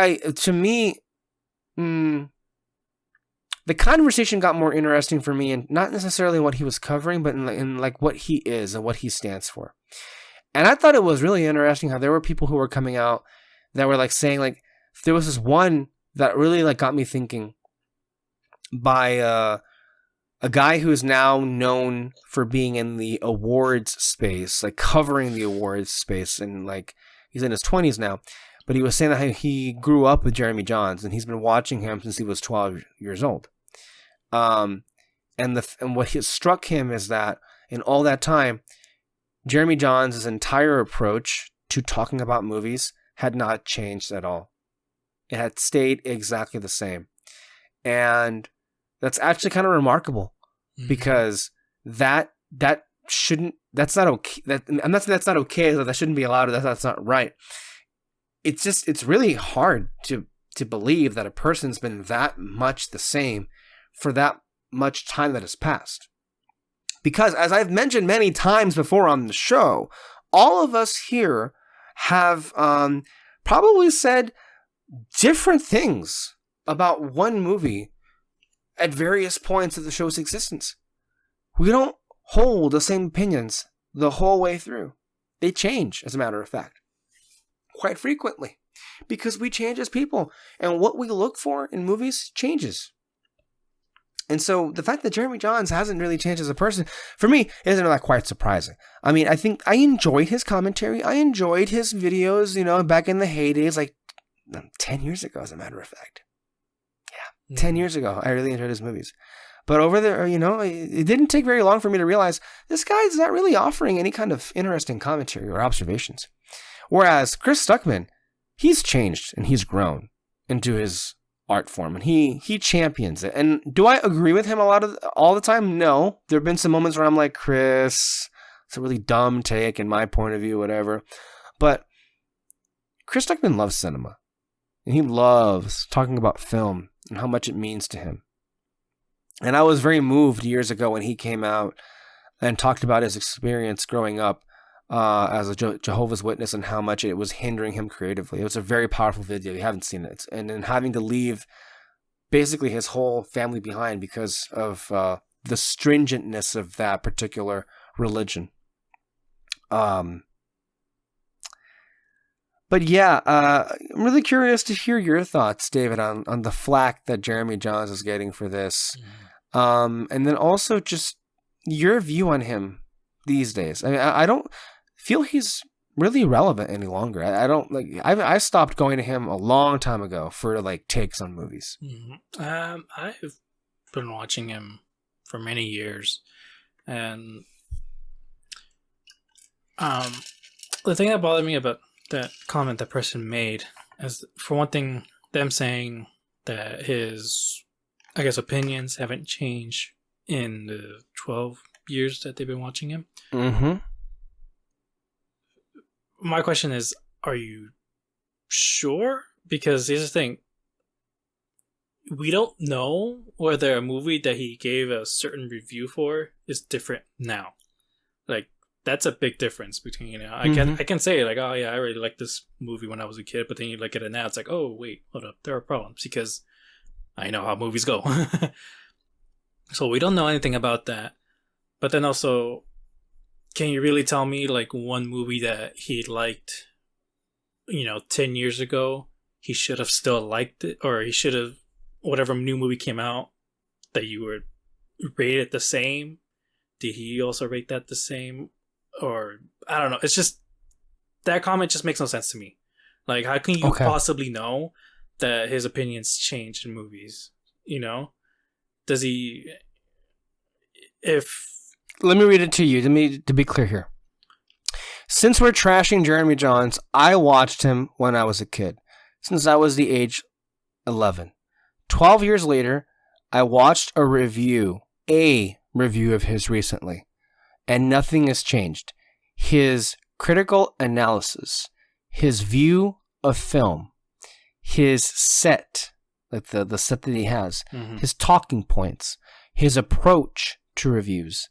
the conversation got more interesting for me, and not necessarily what he was covering, but in like what he is and what he stands for. And I thought it was really interesting how there were people who were coming out that were like saying, like, there was this one that really like got me thinking by a guy who is now known for being in the awards space, like covering the awards space, and like he's in his 20s now. But he was saying that he grew up with Jeremy Jahns, and he's been watching him since he was 12 years old. And what struck him is that in all that time, Jeremy Jahns' entire approach to talking about movies had not changed at all. It had stayed exactly the same. And that's actually kind of remarkable, because that's not okay. That's not okay. That shouldn't be allowed. That's not right. It's really hard to believe that a person's been that much the same for that much time that has passed. Because as I've mentioned many times before on the show, all of us here have probably said different things about one movie at various points of the show's existence. We don't hold the same opinions the whole way through. They change, as a matter of fact, quite frequently, because we change as people, and what we look for in movies changes. And so the fact that Jeremy Jahns hasn't really changed as a person, for me, isn't that quite surprising. I mean, I think I enjoyed his commentary. I enjoyed his videos, back in the heydays, like 10 years ago, as a matter of fact. Yeah, 10 years ago, I really enjoyed his movies. But over there, it didn't take very long for me to realize this guy's not really offering any kind of interesting commentary or observations. Whereas Chris Stuckman, he's changed and he's grown into his art form, and he champions it. And do I agree with him all the time? No. There have been some moments where I'm like, Chris, it's a really dumb take in my point of view, whatever. But Chris Stuckman loves cinema, and he loves talking about film and how much it means to him. And I was very moved years ago when he came out and talked about his experience growing up as a Jehovah's Witness and how much it was hindering him creatively. It was a very powerful video. You haven't seen it. And then having to leave basically his whole family behind because of the stringentness of that particular religion. But yeah, I'm really curious to hear your thoughts, David, on the flack that Jeremy Jahns is getting for this. And then also just your view on him these days. I mean, I don't feel he's really relevant any longer. I stopped going to him a long time ago for like takes on movies. I've been watching him for many years, and the thing that bothered me about that comment that person made is, for one thing, them saying that his, I guess, opinions haven't changed in the 12 years that they've been watching him. Mm-hmm. My question is, are you sure? Because here's the thing. We don't know whether a movie that he gave a certain review for is different now. Like, that's a big difference between, I can say like, oh yeah, I really liked this movie when I was a kid, but then you look at it now, it's like, oh wait, hold up, there are problems, because I know how movies go. So we don't know anything about that. But then also, can you really tell me like one movie that he liked, 10 years ago, he should have still liked it, or he should have, whatever new movie came out that you were rated the same, did he also rate that the same? Or I don't know. It's just that comment just makes no sense to me. Like, how can you possibly know that his opinions change in movies? You know, does he? If Let me read it to you. To be clear here. Since we're trashing Jeremy Jahns, I watched him when I was a kid. Since I was the age 11. 12 years later, I watched a review of his recently, and nothing has changed. His critical analysis, his view of film, his set, like the set that he has, his talking points, his approach to reviews,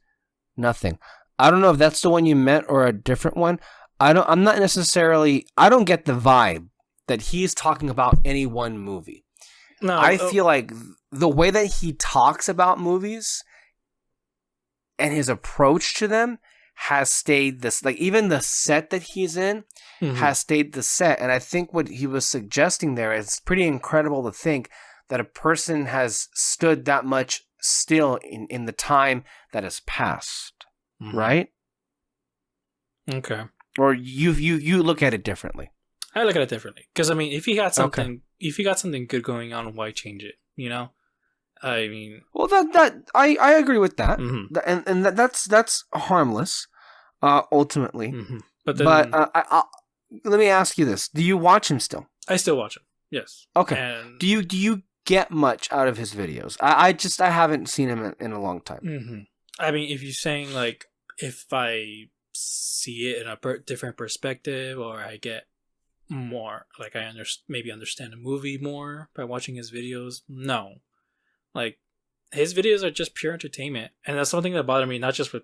nothing. I don't know if that's the one you meant or a different one. I don't get the vibe that he's talking about any one movie. No, I feel like the way that he talks about movies and his approach to them has stayed this. Like, even the set that he's in has stayed the set. And I think what he was suggesting there is pretty incredible to think that a person has stood that much still in the time that has passed. Right? Okay. Or you look at it differently. I look at it differently because I mean, if you got something good going on, why change it? You know, I mean, well, I agree with that, and that's harmless, ultimately. But let me ask you this: do you watch him still? I still watch him. Yes. Okay. And do you get much out of his videos? I haven't seen him in a long time. I mean, if you're saying like if I see it in a different perspective, or I get more, like I maybe understand a movie more by watching his videos. No, like his videos are just pure entertainment, and that's something that bothered me. Not just with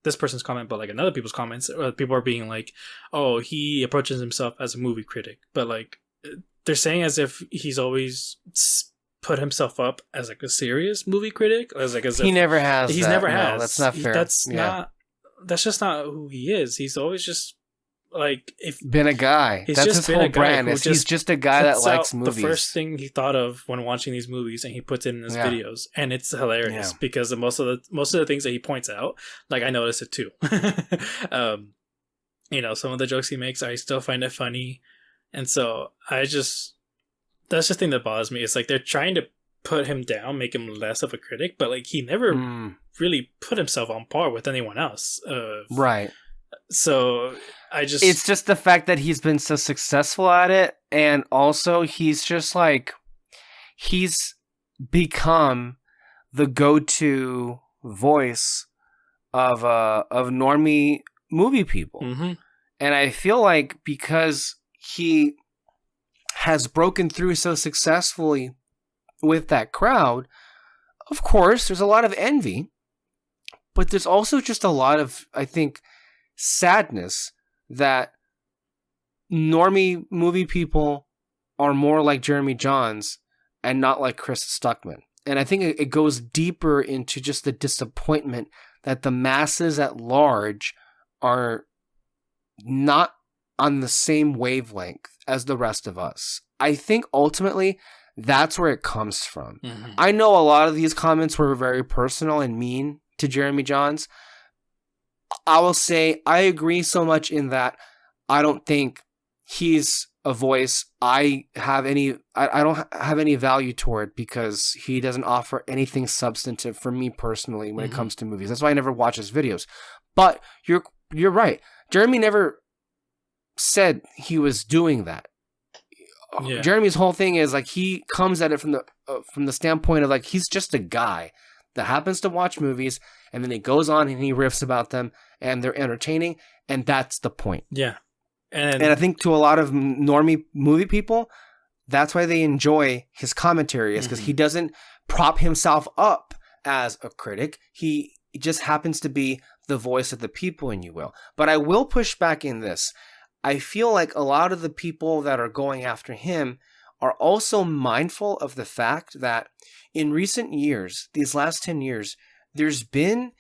this person's comment, but like in other people's comments, people are being like, "Oh, he approaches himself as a movie critic," but like they're saying as if he's always put himself up as like a serious movie critic, as he never has. He's never has. No, that's not fair. That's just not who he is. He's always just like been a guy. That's his whole brand. He's just a guy that likes movies. The first thing he thought of when watching these movies, and he puts it in his videos, and it's hilarious because most of the things that he points out, like I notice it too. You know, some of the jokes he makes, I still find it funny, and so that's just the thing that bothers me. It's like they're trying to put him down, make him less of a critic, but like he never really put himself on par with anyone else. Right. So it's just the fact that he's been so successful at it, and also he's just like he's become the go-to voice of normie movie people. And I feel like because he has broken through so successfully with that crowd, of course there's a lot of envy, but there's also just a lot of, I think, sadness that normie movie people are more like Jeremy Jahns and not like Chris Stuckman. And I think it goes deeper into just the disappointment that the masses at large are not on the same wavelength as the rest of us. I think ultimately that's where it comes from. I know a lot of these comments were very personal and mean to Jeremy Jahns. I will say I agree so much in that I don't think he's a voice I don't have any value toward, because he doesn't offer anything substantive for me personally when it comes to movies. That's why I never watch his videos. But you're right. Jeremy never said he was doing that. Yeah. Jeremy's whole thing is like he comes at it from the standpoint of like he's just a guy that happens to watch movies, and then he goes on and he riffs about them, and they're entertaining, and that's the point. Yeah. And I think to a lot of normie movie people, that's why they enjoy his commentary, is because he doesn't prop himself up as a critic. He just happens to be the voice of the people, and you will. But I will push back in this. I feel like a lot of the people that are going after him are also mindful of the fact that in recent years, these last 10 years, there's been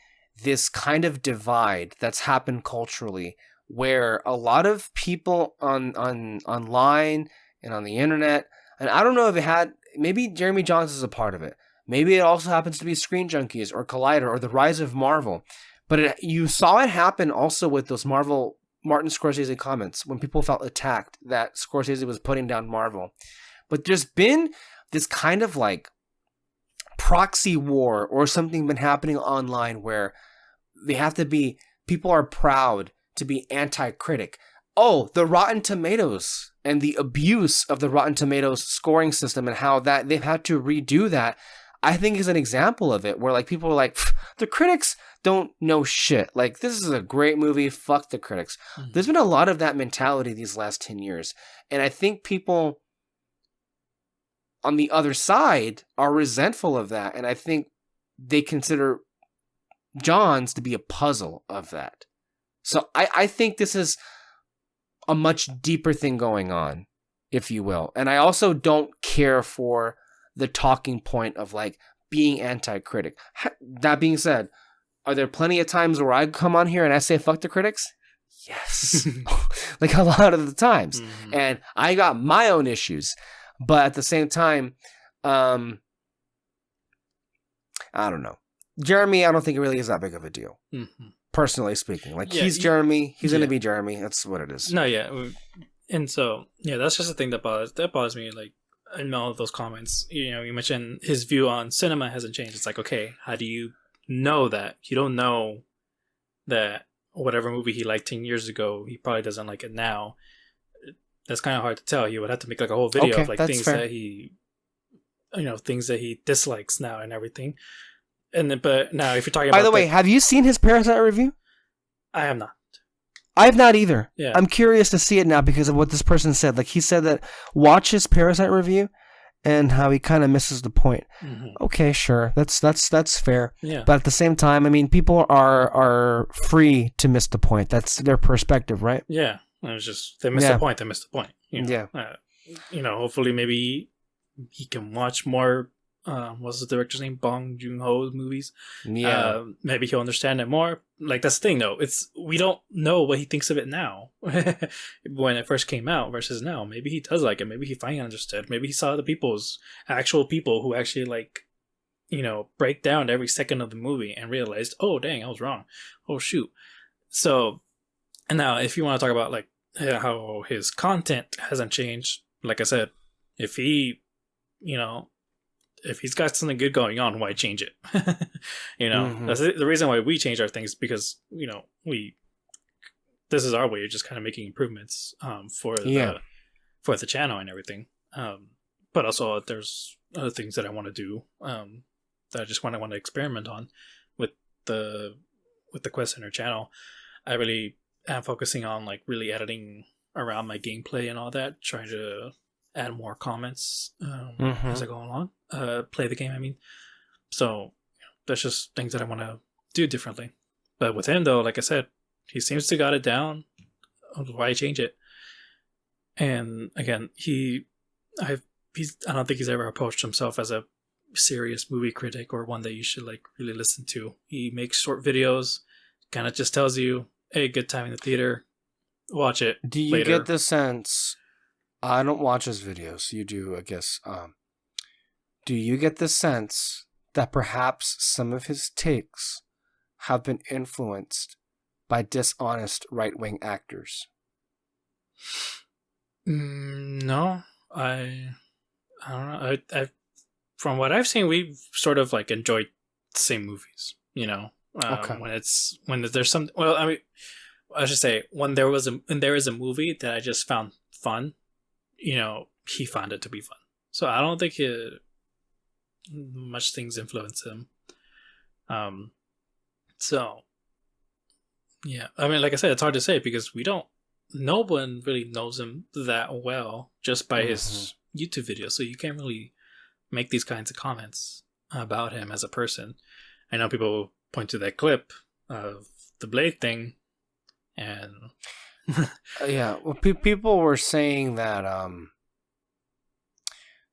this kind of divide that's happened culturally, where a lot of people online and on the internet, and I don't know if maybe Jeremy Jahns is a part of it. Maybe it also happens to be Screen Junkies or Collider or the rise of Marvel. But you saw it happen also with those Martin Scorsese comments when people felt attacked that Scorsese was putting down Marvel. But there's been this kind of like proxy war or something been happening online where people are proud to be anti-critic. Oh, the Rotten Tomatoes and the abuse of the Rotten Tomatoes scoring system and how that they've had to redo that, I think is an example of it, where like people are like, the critics don't know shit. Like, this is a great movie, fuck the critics. Mm-hmm. There's been a lot of that mentality these last 10 years. And I think people on the other side are resentful of that. And I think they consider John's to be a puzzle of that. So I think this is a much deeper thing going on, if you will. And I also don't care for the talking point of like being anti-critic. That being said, are there plenty of times where I come on here and I say fuck the critics? Yes. Like a lot of the times. Mm-hmm. And I got my own issues. But at the same time, I don't know. Jeremy, I don't think it really is that big of a deal. Mm-hmm. Personally speaking. Like, he's Jeremy. He's going to be Jeremy. That's what it is. No, yeah. And so, yeah, that's just the thing that bothers me. Like, in all of those comments, you know, you mentioned his view on cinema hasn't changed. It's like, okay, how do you know that? You don't know that whatever movie he liked 10 years ago, he probably doesn't like it now. That's kind of hard to tell. You would have to make like a whole video of like things fair. That he, you know, things that he dislikes now and everything. And then, but now if you're talking about, by the way, have you seen his Parasite review? I have not. I have not either. Yeah. I'm curious to see it now because of what this person said. Like, he said that watch his Parasite review and how he kind of misses the point. Mm-hmm. Okay, sure. That's fair. Yeah. But at the same time, I mean, people are free to miss the point. That's their perspective, right? Yeah. It was just, they missed the point. They missed the point. You know? Yeah. You know, hopefully maybe he can watch more, what's the director's name? Bong Joon-ho movies. Yeah. Maybe he'll understand it more. Like, that's the thing, though. We don't know what he thinks of it now when it first came out versus now. Maybe he does like it. Maybe he finally understood. Maybe he saw actual people who actually, like, you know, break down every second of the movie and realized, oh, dang, I was wrong. Oh, shoot. So, and now if you want to talk about, like, how his content hasn't changed, like I said, if he, you know, if he's got something good going on, why change it? You know, mm-hmm. That's the reason why we change our things, because, you know, this is our way of just kind of making improvements for the channel and everything. But also there's other things that I want to do that I just want to experiment on with the Quest Center channel. I really am focusing on like really editing around my gameplay and all that, trying to add more comments as I go along. Play the game, I mean. So that's just things that I want to do differently. But with him, though, like I said, he seems to got it down. Why change it? And again, I don't think he's ever approached himself as a serious movie critic or one that you should like really listen to. He makes short videos, kind of just tells you, hey, good time in the theater, watch it. Do you get the sense? I don't watch his videos. You do, I guess. Do you get the sense that perhaps some of his takes have been influenced by dishonest right-wing actors? No, I don't know. I from what I've seen, we've sort of like enjoyed the same movies. You know, okay. When there's some. Well, I mean, I should say when there is a movie that I just found fun. You know, he found it to be fun. So I don't think much things influence him. So, yeah. I mean, like I said, it's hard to say because no one really knows him that well just by his YouTube videos. So you can't really make these kinds of comments about him as a person. I know people point to that clip of the Blade thing and... Yeah, well, people were saying that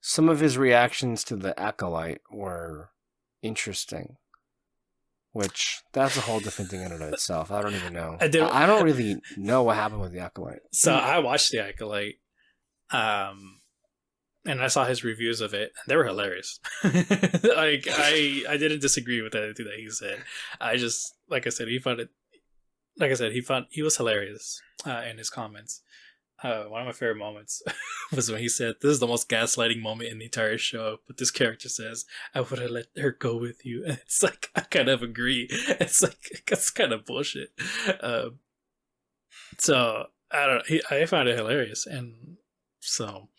some of his reactions to the Acolyte were interesting, which that's a whole different thing in and of itself. I don't even know. I don't really know what happened with the Acolyte. So I watched the Acolyte, and I saw his reviews of it, and they were hilarious. Like I didn't disagree with anything that he said. I just, like I said, he was hilarious in his comments. One of my favorite moments was when he said, "This is the most gaslighting moment in the entire show." But this character says, "I would have let her go with you," and it's like I kind of agree. It's like that's kind of bullshit. So I don't. I found it hilarious, and so,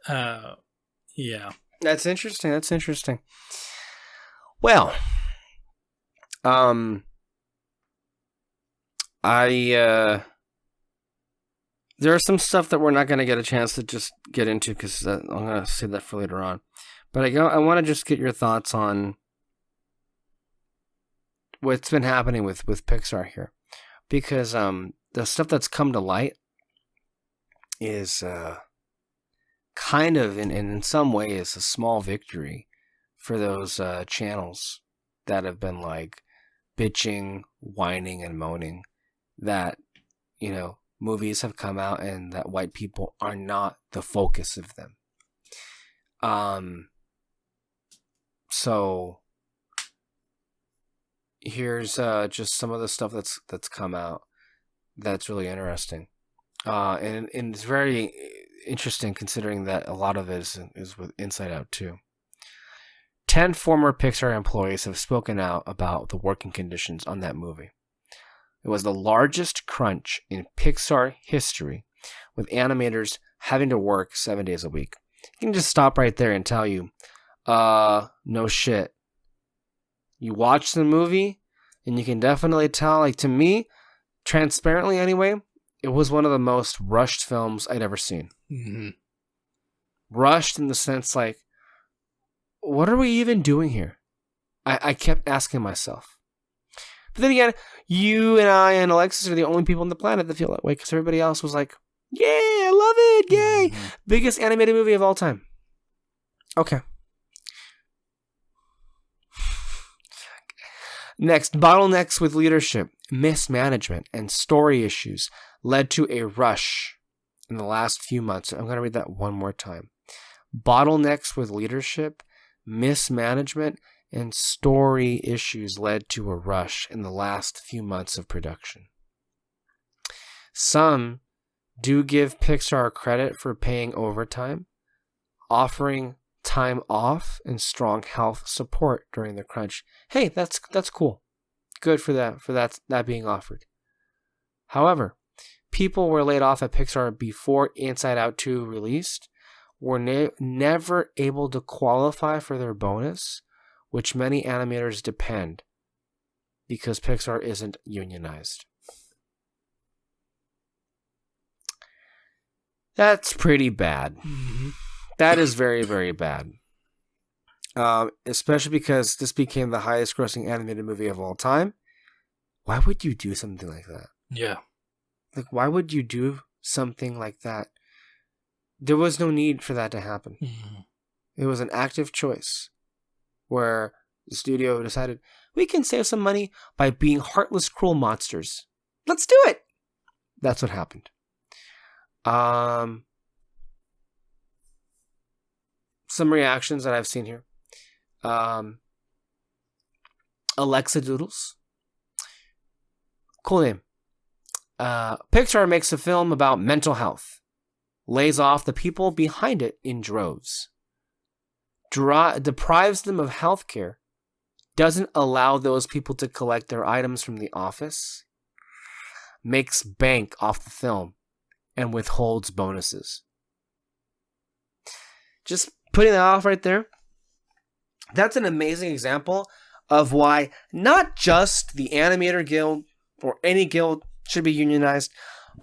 yeah. That's interesting. That's interesting. Well, there are some stuff that we're not going to get a chance to just get into because I'm going to save that for later on. But I want to just get your thoughts on what's been happening with Pixar here. Because the stuff that's come to light is kind of, in some ways, a small victory for those channels that have been like bitching, whining, and moaning that, movies have come out and that white people are not the focus of them. So here's just some of the stuff that's come out that's really interesting. And it's very interesting considering that a lot of it is with Inside Out too. 10 former Pixar employees have spoken out about the working conditions on that movie. It was the largest crunch in Pixar history, with animators having to work 7 days a week. I can just stop right there and tell you, no shit. You watch the movie, and you can definitely tell, like, to me, transparently anyway, it was one of the most rushed films I'd ever seen. Mm-hmm. Rushed in the sense, like, what are we even doing here? I kept asking myself. But then again, you and I and Alexis are the only people on the planet that feel that way because everybody else was like, yay, I love it, yay. Mm-hmm. Biggest animated movie of all time. Okay. Next, bottlenecks with leadership, mismanagement, and story issues led to a rush in the last few months. I'm going to read that one more time. Bottlenecks with leadership, mismanagement, and story issues led to a rush in the last few months of production. Some do give Pixar credit for paying overtime, offering time off, and strong health support during the crunch. Hey, that's cool. Good for that being offered. However, people were laid off at Pixar before Inside Out 2 released, were never able to qualify for their bonus, which many animators depend because Pixar isn't unionized. That's pretty bad. Mm-hmm. That is very, very bad. Especially because this became the highest grossing animated movie of all time. Why would you do something like that? Yeah. Like, why would you do something like that? There was no need for that to happen. Mm-hmm. It was an active choice where the studio decided, we can save some money by being heartless, cruel monsters. Let's do it! That's what happened. Some reactions that I've seen here. Alexa Doodles. Cool name. Pixar makes a film about mental health. Lays off the people behind it in droves. Deprives them of health care. Doesn't allow those people to collect their items from the office. Makes bank off the film. And withholds bonuses. Just putting that off right there. That's an amazing example of why not just the Animator Guild or any guild should be unionized,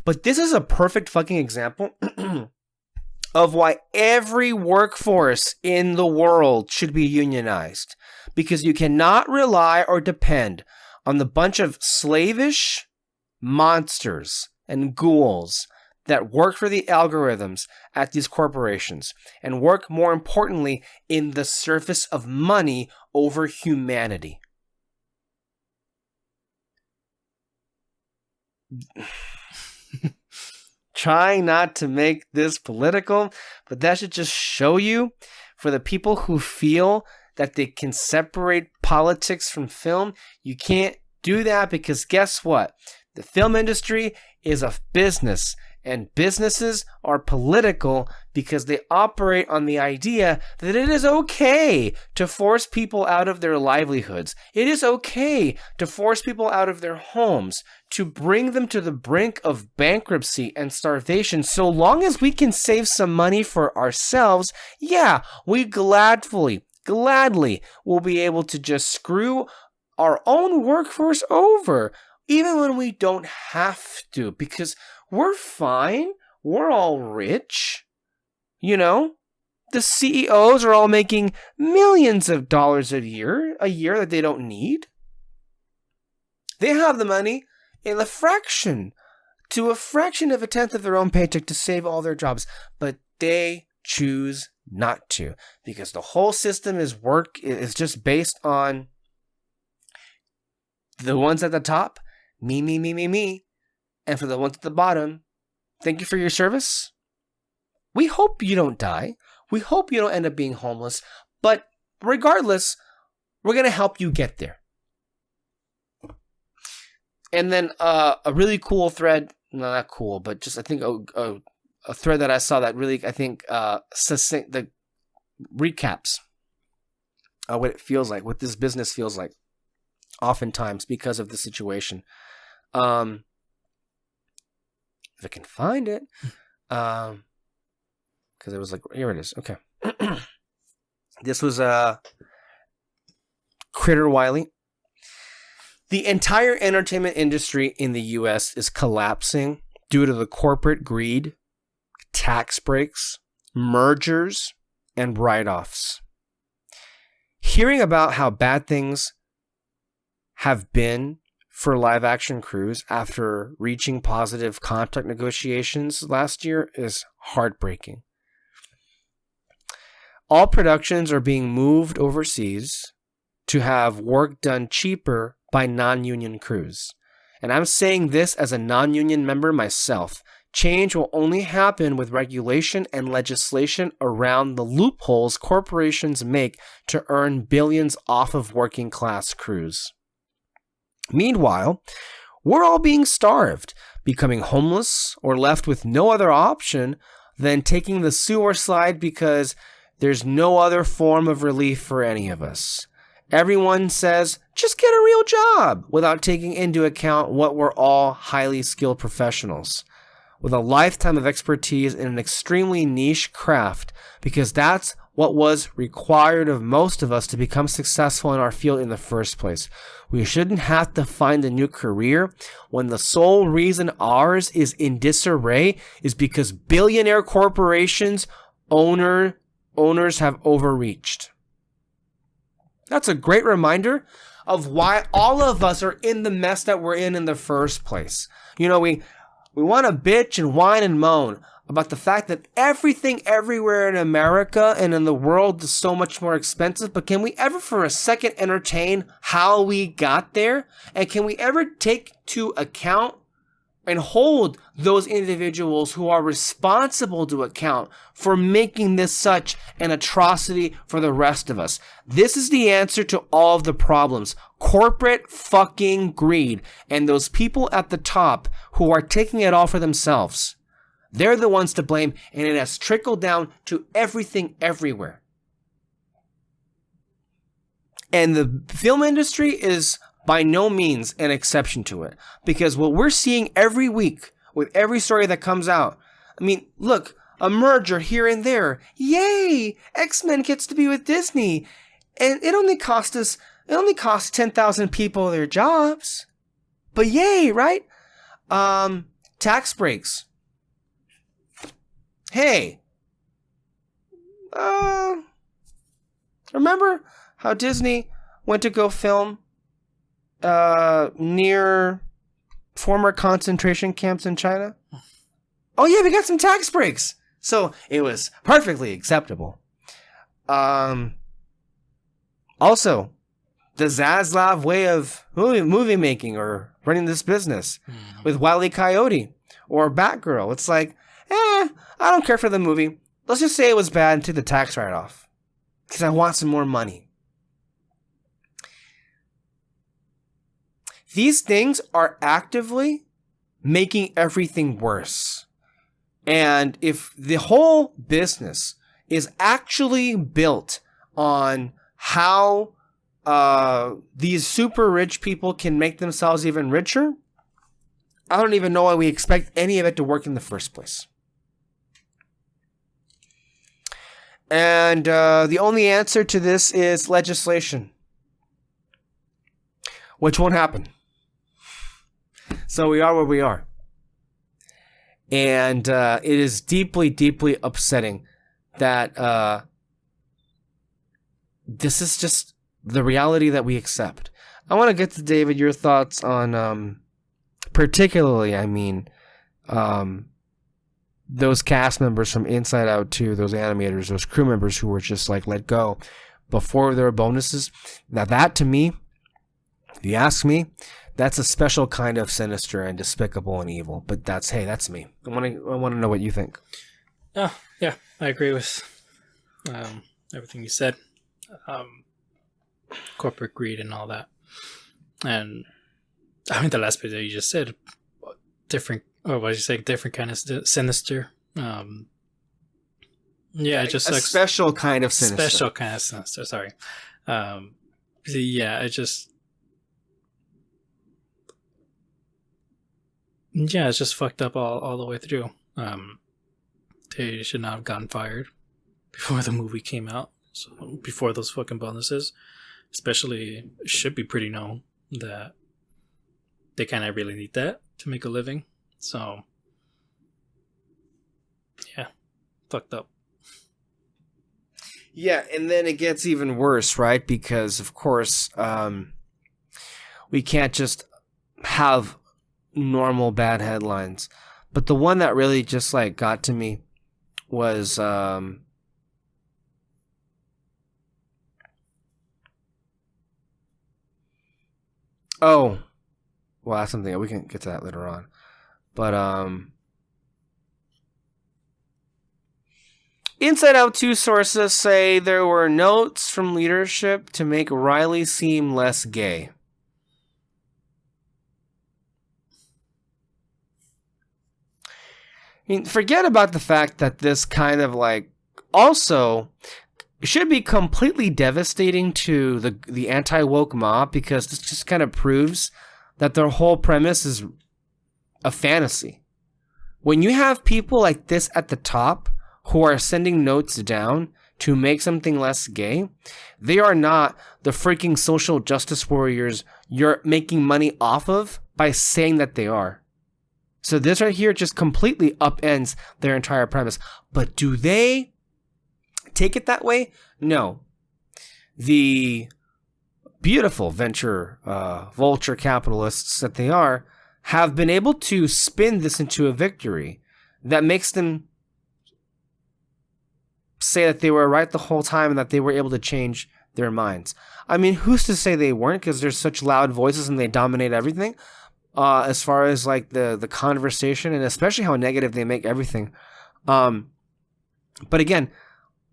but this is a perfect fucking example of why every workforce in the world should be unionized. Because you cannot rely or depend on the bunch of slavish monsters and ghouls that work for the algorithms at these corporations and work, more importantly, in the service of money over humanity. Trying not to make this political, But that should just show you, for the people who feel that they can separate politics from film, you can't do that, because guess what? The film industry is a business, and businesses are political because they operate on the idea that it is okay to force people out of their livelihoods. It is okay to force people out of their homes, to bring them to the brink of bankruptcy and starvation. So long as we can save some money for ourselves, yeah, we gladly will be able to just screw our own workforce over, even when we don't have to, because we're fine. We're all rich. You know, the CEOs are all making millions of dollars a year that they don't need. They have the money in a fraction of a tenth of their own paycheck to save all their jobs, but they choose not to, because the whole system is just based on the ones at the top, me. And for the ones at the bottom, thank you for your service. We hope you don't die. We hope you don't end up being homeless. But regardless, we're going to help you get there. And then a really cool thread, no, not cool, but just I think a thread that I saw that really, I think, succinct, that recaps what it feels like, what this business feels like, oftentimes because of the situation. If I can find it, because it was like, here it is. Okay. This was Critter Wiley. The entire entertainment industry in the U.S. is collapsing due to the corporate greed, tax breaks, mergers, and write-offs. Hearing about how bad things have been for live-action crews after reaching positive contract negotiations last year is heartbreaking. All productions are being moved overseas to have work done cheaper by non-union crews. And I'm saying this as a non-union member myself. Change will only happen with regulation and legislation around the loopholes corporations make to earn billions off of working-class crews. Meanwhile, we're all being starved, becoming homeless, or left with no other option than taking the sewer slide because there's no other form of relief for any of us. Everyone says, just get a real job, without taking into account what we're all highly skilled professionals with a lifetime of expertise in an extremely niche craft, because that's what was required of most of us to become successful in our field in the first place. We shouldn't have to find a new career when the sole reason ours is in disarray is because billionaire corporations owners have overreached. That's a great reminder of why all of us are in the mess that we're in the first place. You know, we want to bitch and whine and moan about the fact that everything everywhere in America and in the world is so much more expensive, but can we ever for a second entertain how we got there? And can we ever take to account and hold those individuals who are responsible to account for making this such an atrocity for the rest of us? This is the answer to all of the problems. Corporate fucking greed. And those people at the top who are taking it all for themselves. They're the ones to blame, and it has trickled down to everything everywhere. And the film industry is by no means an exception to it, because what we're seeing every week with every story that comes out, I mean, look, a merger here and there. Yay! X-Men gets to be with Disney. And it only cost 10,000 people their jobs. But yay, right? Tax breaks. Hey, remember how Disney went to go film near former concentration camps in China? Oh yeah, we got some tax breaks. So it was perfectly acceptable. Also, the Zaslav way of movie making or running this business with Wile E. Coyote or Batgirl. It's like, I don't care for the movie. let's just say it was bad and took the tax write-off because I want some more money. These things are actively making everything worse. And if the whole business is actually built on how these super rich people can make themselves even richer, I don't even know why we expect any of it to work in the first place. And the only answer to this is legislation, which won't happen. So we are where we are. And it is deeply, deeply upsetting that this is just the reality that we accept. I want to get to David, your thoughts on, particularly, those cast members from Inside Out 2, those animators, those crew members who were just like let go before there were bonuses. Now that, to me, if you ask me, that's a special kind of sinister and despicable and evil. But that's me. I want to know what you think. Oh, yeah, I agree with everything you said. Corporate greed and all that. And I mean, the last bit that you just said, different, or what did you say, different kind of sinister. Yeah, just a like special kind of sinister. Special kind of sinister, sorry. Yeah, it just... Yeah, it's just fucked up all the way through. They should not have gotten fired before the movie came out. So before those fucking bonuses. Especially, it should be pretty known that they kind of really need that to make a living. So, yeah, fucked up. Yeah, and then it gets even worse, right? Because, of course, we can't just have normal bad headlines. But the one that really just, like, got to me was... Oh, well, that's something we can get to that later on. But Inside Out 2 sources say there were notes from leadership to make Riley seem less gay. I mean, forget about the fact that this kind of like also should be completely devastating to the anti-woke mob, because this just kind of proves that their whole premise is a fantasy. When you have people like this at the top who are sending notes down to make something less gay, they are not the freaking social justice warriors you're making money off of by saying that they are. So this right here just completely upends their entire premise. But do they take it that way? No. The beautiful venture vulture capitalists that they are have been able to spin this into a victory that makes them say that they were right the whole time and that they were able to change their minds. I mean, who's to say they weren't, because they're such loud voices and they dominate everything, as far as like the conversation, and especially how negative they make everything. But again,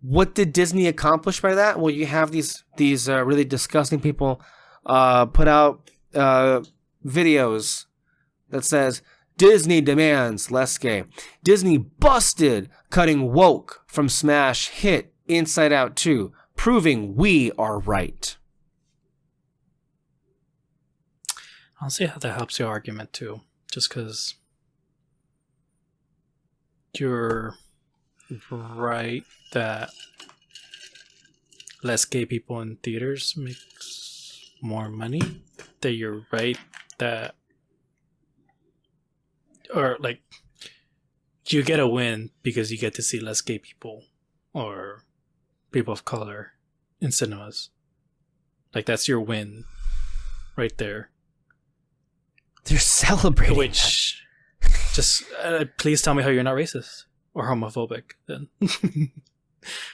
what did Disney accomplish by that? Well, you have these really disgusting people put out videos that says Disney demands less gay. Disney busted cutting woke from smash hit Inside Out 2, proving we are right. I'll see how that helps your argument too. Just because you're right that less gay people in theaters makes more money. That you're right that, or like, you get a win because you get to see less gay people or people of color in cinemas. Like, that's your win right there. They're celebrating. Which, just please tell me how you're not racist or homophobic then.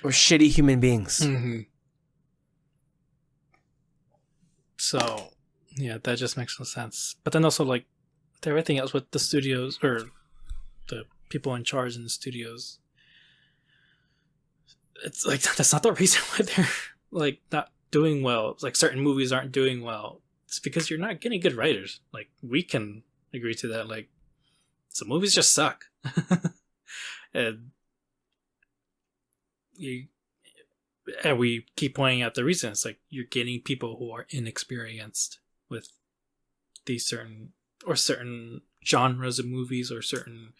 Or shitty human beings. Mm-hmm. So, yeah, that just makes no sense. But then also, like, everything else with the studios, or the people in charge in the studios, it's like that's not the reason why they're like not doing well. It's like certain movies aren't doing well. It's because you're not getting good writers. Like we can agree to that. Like some movies just suck, and we keep pointing out the reason. It's like you're getting people who are inexperienced with these certain genres of movies or certain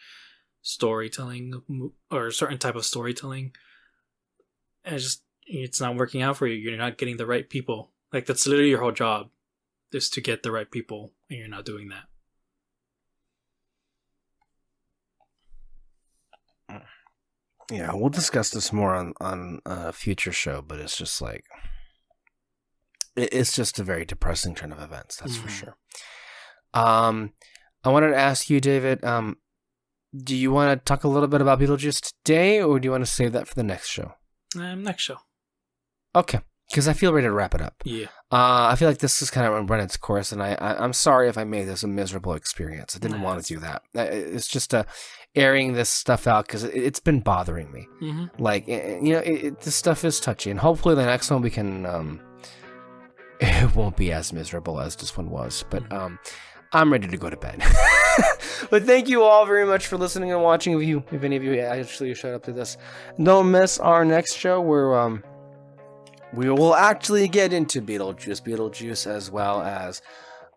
storytelling or certain type of storytelling, and it's not working out for you. You're not getting the right people. Like that's literally your whole job, is to get the right people, and you're not doing that. Yeah, we'll discuss this more on a future show, but it's just like it's just a very depressing turn of events, that's for sure. I wanted to ask you, David, do you want to talk a little bit about Beetlejuice today, or do you want to save that for the next show? Next show. Okay, because I feel ready to wrap it up. Yeah. I feel like this is kind of run its course, and I'm sorry if I made this a miserable experience. I didn't want to do that. It's just airing this stuff out because it's been bothering me. Mm-hmm. Like, this stuff is touchy, and hopefully the next one we can, it won't be as miserable as this one was, but I'm ready to go to bed. But thank you all very much for listening and watching. If any of you actually showed up to this, don't miss our next show where we will actually get into Beetlejuice, as well as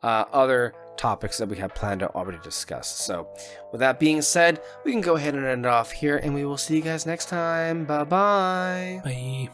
other topics that we have planned to already discuss. So with that being said, we can go ahead and end off here, and we will see you guys next time. Bye-bye. Bye.